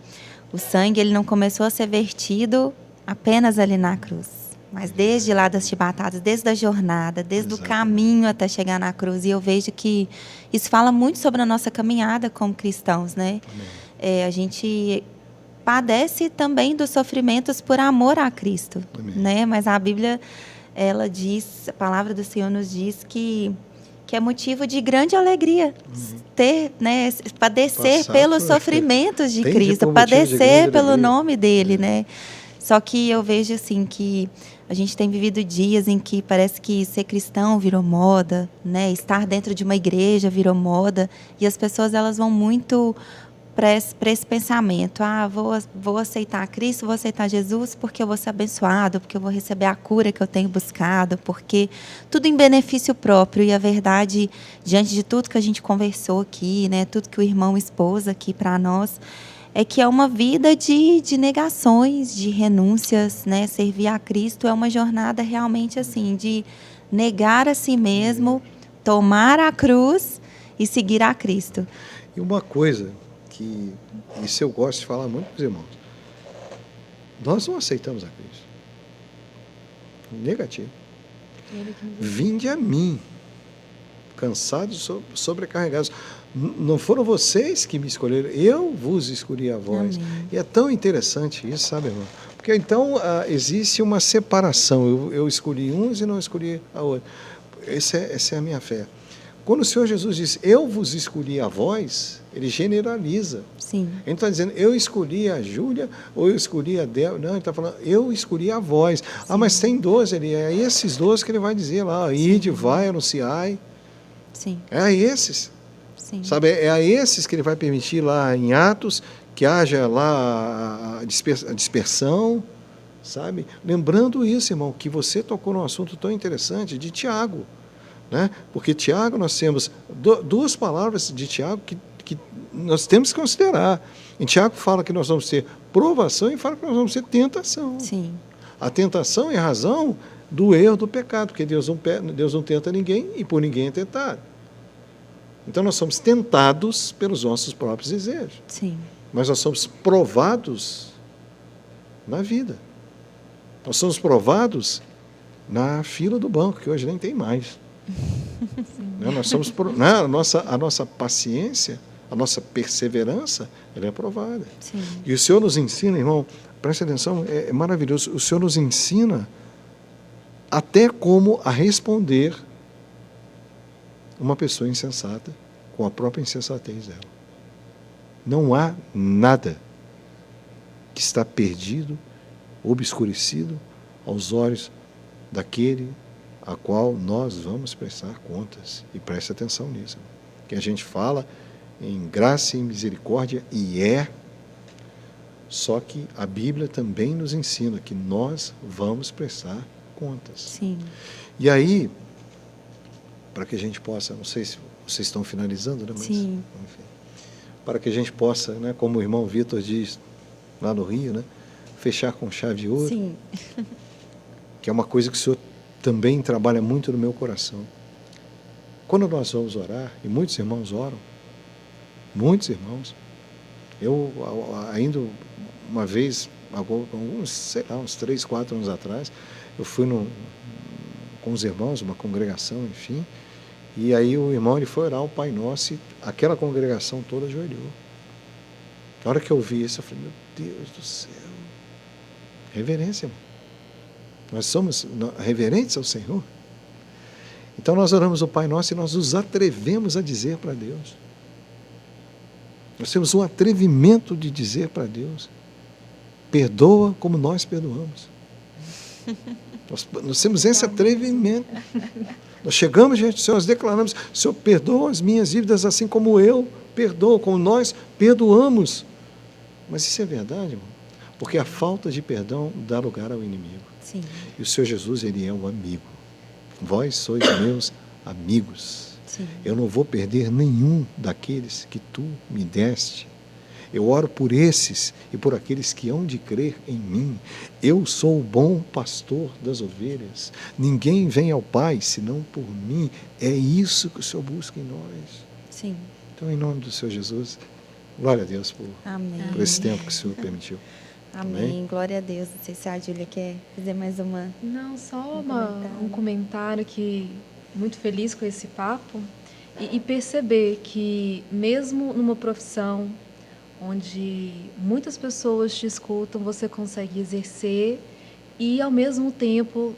o sangue ele não começou a ser vertido apenas ali na cruz. Mas desde lá das chibatadas, desde a jornada, desde o caminho até chegar na cruz. E eu vejo que isso fala muito sobre a nossa caminhada como cristãos, né? A gente padece também dos sofrimentos por amor a Cristo, né? Mas a Bíblia, ela diz, a palavra do Senhor nos diz que é motivo de grande alegria ter, né? Padecer pelos sofrimentos de Cristo, padecer pelo nome dele, né? Só que eu vejo assim que A gente tem vivido dias em que parece que ser cristão virou moda, né? Estar dentro de uma igreja virou moda, e as pessoas elas vão muito para esse pensamento: vou aceitar Cristo, vou aceitar Jesus porque eu vou ser abençoado, porque eu vou receber a cura que eu tenho buscado, porque tudo em benefício próprio. E a verdade, diante de tudo que a gente conversou aqui, né, tudo que o irmão expôs aqui para nós, é que é uma vida de negações, de renúncias, né? Servir a Cristo é uma jornada realmente assim, de negar a si mesmo, tomar a cruz e seguir a Cristo. E uma coisa que isso eu gosto de falar muito com os irmãos: nós não aceitamos a Cristo. Negativo. Vinde a mim, cansados, sobrecarregados. Não foram vocês que me escolheram, eu vos escolhi a vós. Amém. E é tão interessante isso, sabe, irmão? Porque então existe uma separação. Eu escolhi uns e não escolhi a outros. Essa é a minha fé. Quando o Senhor Jesus diz, eu vos escolhi a vós, ele generaliza. Sim. Ele não está dizendo, eu escolhi a Júlia, ou eu escolhi a Débora. Não, ele está falando, eu escolhi a vós. Sim. Ah, mas tem 12, é esses 12 que ele vai dizer lá, ide, vai, anunciai. Sim. É a esses. Sim. Sabe, é a esses que ele vai permitir lá em Atos, que haja lá a dispersão, sabe? Lembrando isso, irmão, que você tocou num assunto tão interessante de Tiago. Né? Porque Tiago, nós temos duas palavras de Tiago que nós temos que considerar. Em Tiago fala que nós vamos ter provação e fala que nós vamos ter tentação. Sim. A tentação é a razão do erro, do pecado, porque Deus não tenta ninguém e por ninguém é tentado. Então nós somos tentados pelos nossos próprios desejos. Sim. Mas nós somos provados na vida. Nós somos provados na fila do banco, que hoje nem tem mais. Nós somos, a nossa paciência, a nossa perseverança, ela é aprovada. Sim. E o Senhor nos ensina, irmão, preste atenção, é maravilhoso. O Senhor nos ensina até como a responder uma pessoa insensata com a própria insensatez dela. Não há nada que está perdido, obscurecido aos olhos daquele a qual nós vamos prestar contas. E preste atenção nisso. Que a gente fala em graça e misericórdia, e só que a Bíblia também nos ensina que nós vamos prestar contas. Sim. E aí, para que a gente possa, não sei se vocês estão finalizando, né? Mas, sim. Enfim, para que a gente possa, né, como o irmão Vitor diz lá no Rio, né, fechar com chave de ouro. Sim. Que é uma coisa que o Senhor também trabalha muito no meu coração. Quando nós vamos orar, e muitos irmãos oram, muitos irmãos, eu ainda uma vez, uns 3, 4 anos atrás, eu fui com os irmãos, uma congregação, enfim, e aí o irmão ele foi orar o Pai Nosso e aquela congregação toda ajoelhou. Na hora que eu vi isso, eu falei, meu Deus do céu, reverência, irmão. Nós somos reverentes ao Senhor. Então nós oramos o Pai Nosso e nós nos atrevemos a dizer para Deus. Nós temos um atrevimento de dizer para Deus, perdoa como nós perdoamos. Nós temos esse atrevimento. Nós chegamos diante do Senhor, nós declaramos, Senhor, perdoa as minhas dívidas assim como eu perdoo, como nós perdoamos. Mas isso é verdade, irmão? Porque a falta de perdão dá lugar ao inimigo. Sim. E o Senhor Jesus, ele é um amigo. Vós sois meus amigos. Sim. Eu não vou perder nenhum daqueles que tu me deste. Eu oro por esses e por aqueles que hão de crer em mim. Eu sou o bom pastor das ovelhas. Ninguém vem ao Pai senão por mim. É isso que o Senhor busca em nós. Sim. Então, em nome do Senhor Jesus, glória a Deus por esse tempo que o Senhor permitiu. Amém. Amém. Glória a Deus. Não sei se a Júlia quer fazer mais uma... Não, só um comentário que muito feliz com esse papo e perceber que mesmo numa profissão onde muitas pessoas te escutam, você consegue exercer e ao mesmo tempo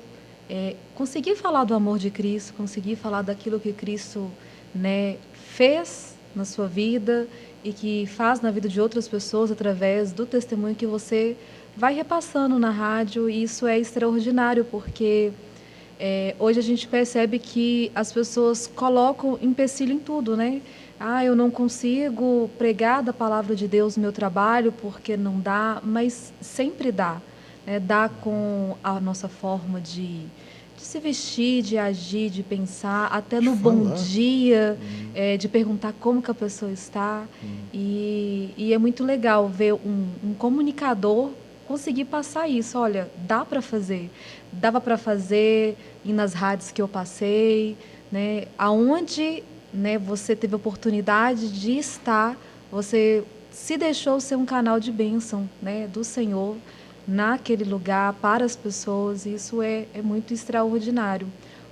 conseguir falar do amor de Cristo, conseguir falar daquilo que Cristo, né, fez na sua vida e que faz na vida de outras pessoas através do testemunho que você vai repassando na rádio, e isso é extraordinário, porque hoje a gente percebe que as pessoas colocam empecilho em tudo, né? Eu não consigo pregar da palavra de Deus no meu trabalho porque não dá, mas sempre dá. Né? Dá com a nossa forma de se vestir, de agir, de pensar, até no bom dia, de perguntar como que a pessoa está. E é muito legal ver um comunicador conseguir passar isso. Olha, dá para fazer. Dava para fazer nas rádios que eu passei, né? Aonde, né, você teve a oportunidade de estar, você se deixou ser um canal de bênção, né, do Senhor naquele lugar, para as pessoas. Isso é muito extraordinário.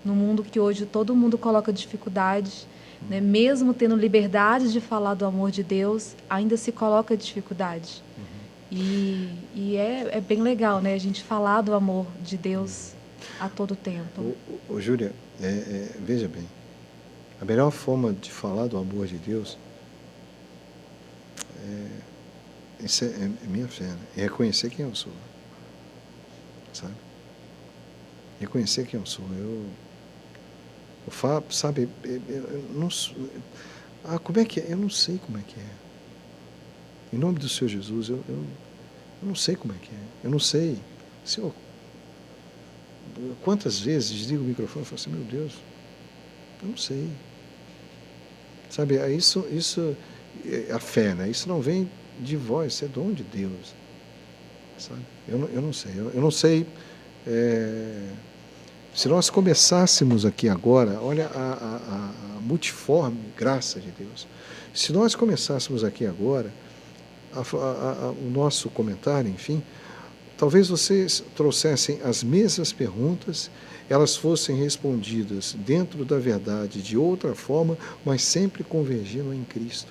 No mundo que hoje todo mundo coloca dificuldade, né, mesmo tendo liberdade de falar do amor de Deus, ainda se coloca dificuldade. E é bem legal, né, a gente falar do amor de Deus a todo tempo. Júlia, veja bem, a melhor forma de falar do amor de Deus isso é minha fé, né? É reconhecer quem eu sou, sabe? Reconhecer quem eu sou. Eu falo, sabe? Eu não, como é que é? Eu não sei como é que é. Em nome do Senhor Jesus, eu não sei como é que é. Eu não sei. Senhor, quantas vezes desligo o microfone e falo assim, meu Deus, eu não sei. Sabe, isso a fé, né? Isso não vem de vós, isso é dom de Deus. Sabe? Eu não sei. Eu não sei. Se nós começássemos aqui agora, olha a multiforme graça de Deus. Se nós começássemos aqui agora, o nosso comentário, enfim, talvez vocês trouxessem as mesmas perguntas, elas fossem respondidas dentro da verdade de outra forma, mas sempre convergindo em Cristo.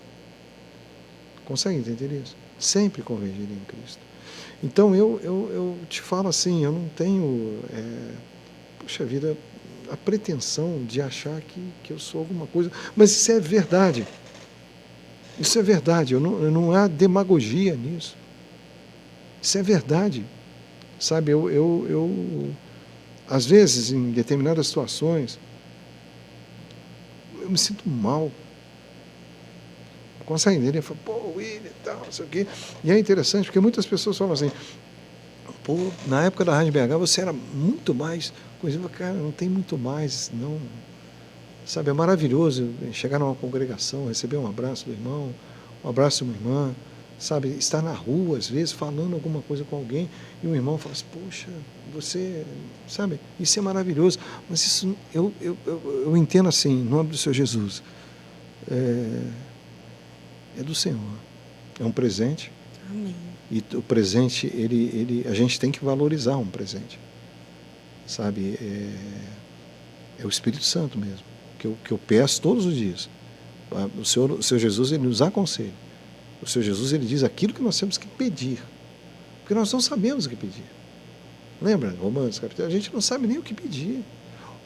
Consegue entender isso? Sempre convergindo em Cristo. Então, eu te falo assim, eu não tenho, puxa vida, a pretensão de achar que eu sou alguma coisa, mas isso é verdade. Isso é verdade, não há demagogia nisso. Isso é verdade. Sabe, eu às vezes, em determinadas situações, eu me sinto mal. Consegue entender? Eu falo, pô, William e tal, não sei o quê. E é interessante, porque muitas pessoas falam assim, pô, na época da Rádio BH você era muito mais coisa. Cara, não tem muito mais, não. Sabe, é maravilhoso chegar numa congregação, receber um abraço do irmão, um abraço de uma irmã, sabe, estar na rua, às vezes, falando alguma coisa com alguém, e um irmão fala assim, poxa, você, sabe, isso é maravilhoso. Mas isso, eu entendo assim, em nome do Senhor Jesus, é do Senhor, é um presente. Amém. E o presente, a gente tem que valorizar um presente, sabe, é o Espírito Santo mesmo, que eu peço todos os dias. O Senhor Jesus, ele nos aconselha. O Senhor Jesus, ele diz aquilo que nós temos que pedir, porque nós não sabemos o que pedir. Lembra, Romanos, capítulo, a gente não sabe nem o que pedir.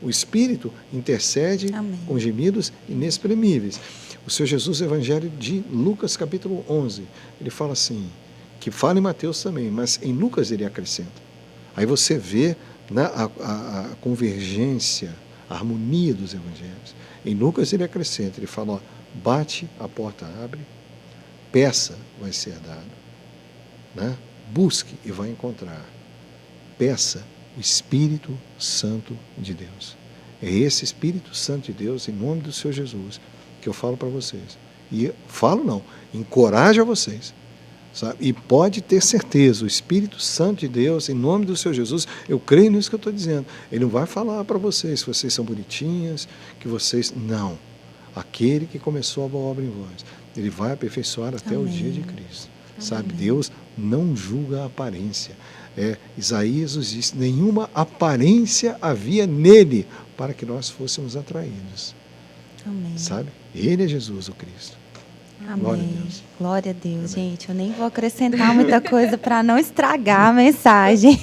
O Espírito intercede Amém. Com gemidos inexprimíveis. O Senhor Jesus, Evangelho de Lucas, capítulo 11, ele fala assim, que fala em Mateus também, mas em Lucas ele acrescenta. Aí você vê, né, a convergência, a harmonia dos evangelhos. Em Lucas ele acrescenta, ele fala, ó, bate, a porta abre, peça, vai ser dado, né? Busque e vai encontrar. Peça o Espírito Santo de Deus. É esse Espírito Santo de Deus, em nome do Senhor Jesus, que eu falo para vocês. E falo não, encorajo a vocês. Sabe? E pode ter certeza, o Espírito Santo de Deus, em nome do Senhor Jesus, eu creio nisso que eu estou dizendo. Ele não vai falar para vocês que vocês são bonitinhas, que vocês... Não. Aquele que começou a boa obra em vós, ele vai aperfeiçoar até Amém. O dia de Cristo. Amém. Sabe? Deus não julga a aparência. Isaías nos diz, nenhuma aparência havia nele para que nós fôssemos atraídos. Amém. Sabe? Ele é Jesus, o Cristo. Amém. Glória a Deus. Glória a Deus, Amém. gente. Eu nem vou acrescentar muita coisa para não estragar a mensagem.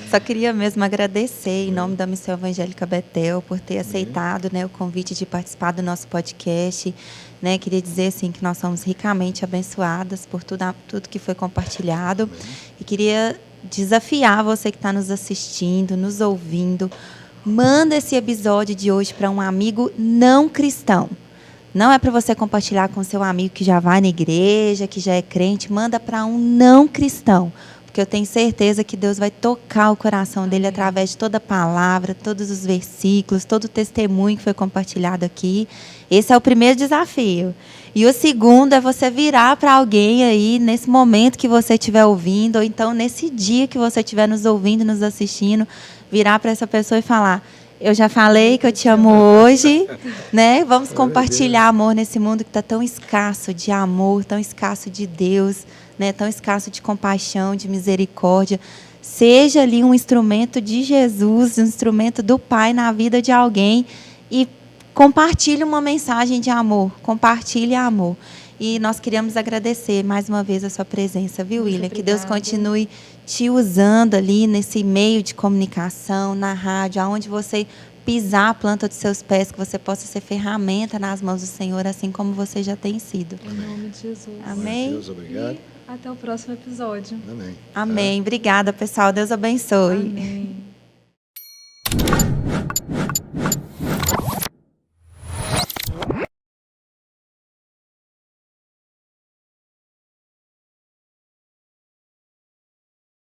Só queria mesmo agradecer em nome da Missão Evangélica Betel por ter aceitado, né, o convite de participar do nosso podcast. Né? Queria dizer assim, que nós somos ricamente abençoadas por tudo que foi compartilhado. Amém. E queria desafiar você que está nos assistindo, nos ouvindo. Manda esse episódio de hoje para um amigo não cristão. Não é para você compartilhar com seu amigo que já vai na igreja, que já é crente. Manda para um não cristão. Porque eu tenho certeza que Deus vai tocar o coração dele através de toda a palavra, todos os versículos, todo o testemunho que foi compartilhado aqui. Esse é o primeiro desafio. E o segundo é você virar para alguém aí, nesse momento que você estiver ouvindo, ou então nesse dia que você estiver nos ouvindo, nos assistindo, virar para essa pessoa e falar: eu já falei que eu te amo hoje, né? Vamos compartilhar amor nesse mundo que está tão escasso de amor, tão escasso de Deus, né? Tão escasso de compaixão, de misericórdia. Seja ali um instrumento de Jesus, um instrumento do Pai na vida de alguém e compartilhe uma mensagem de amor, compartilhe amor. E nós queríamos agradecer mais uma vez a sua presença, viu, William? Que Deus continue te usando ali nesse meio de comunicação, na rádio, aonde você pisar a planta dos seus pés, que você possa ser ferramenta nas mãos do Senhor, assim como você já tem sido. Em nome de Jesus. Amém? Deus, obrigado. E até o próximo episódio. Amém. Amém. Obrigada, pessoal. Deus abençoe. Amém.